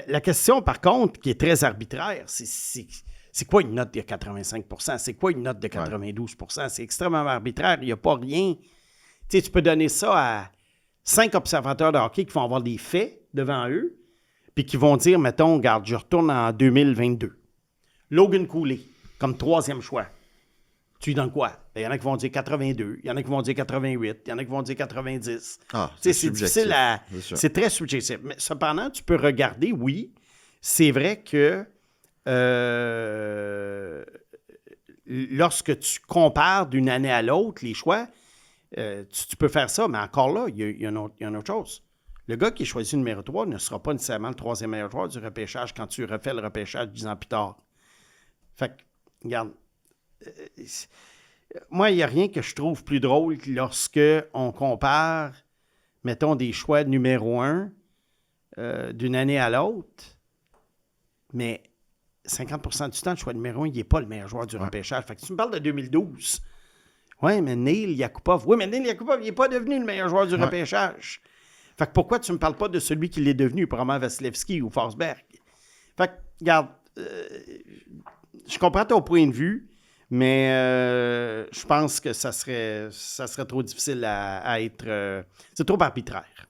La question, par contre, qui est très arbitraire, c'est quoi une note de 85%? C'est quoi une note de 92%? Ouais. C'est extrêmement arbitraire. Il n'y a pas rien. Tu sais, tu peux donner ça à 5 observateurs de hockey qui vont avoir des faits devant eux, puis qui vont dire, mettons, regarde, je retourne en 2022. Logan Cooley, comme 3e choix. Tu lui donnes quoi? Il y en a qui vont dire 82, il y en a qui vont dire 88, il y en a qui vont dire 90. C'est difficile à... C'est très subjectif. Mais cependant, tu peux regarder, oui, c'est vrai que lorsque tu compares d'une année à l'autre les choix, tu peux faire ça, mais encore là, il y a une autre chose. Le gars qui est choisi numéro 3 ne sera pas nécessairement le 3e meilleur joueur du repêchage quand tu refais le repêchage 10 ans plus tard. Fait que, regarde, moi, il n'y a rien que je trouve plus drôle lorsque on compare, mettons, des choix numéro 1 d'une année à l'autre, mais 50% du temps, le choix numéro 1, il n'est pas le meilleur joueur du repêchage. Fait que tu me parles de 2012. Oui, mais Neil Yakupov. Oui, mais Neil Yakupov, il n'est pas devenu le meilleur joueur du repêchage. Fait que pourquoi tu ne me parles pas de celui qui l'est devenu, probablement Vasilevski ou Forsberg? Fait que, regarde, je comprends ton point de vue, Mais je pense que ça serait trop difficile à être... c'est trop arbitraire.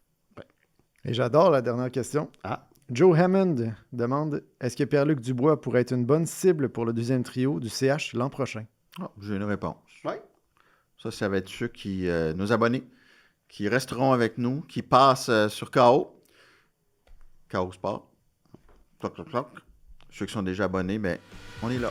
Et j'adore la dernière question. Ah. Joe Hammond demande « Est-ce que Pierre-Luc Dubois pourrait être une bonne cible pour le deuxième trio du CH l'an prochain? » J'ai une réponse. Oui. Ça va être ceux qui, nos abonnés, qui resteront avec nous, qui passent sur KO Sport. Cloc, cloc, cloc. Ceux qui sont déjà abonnés, ben, on est là.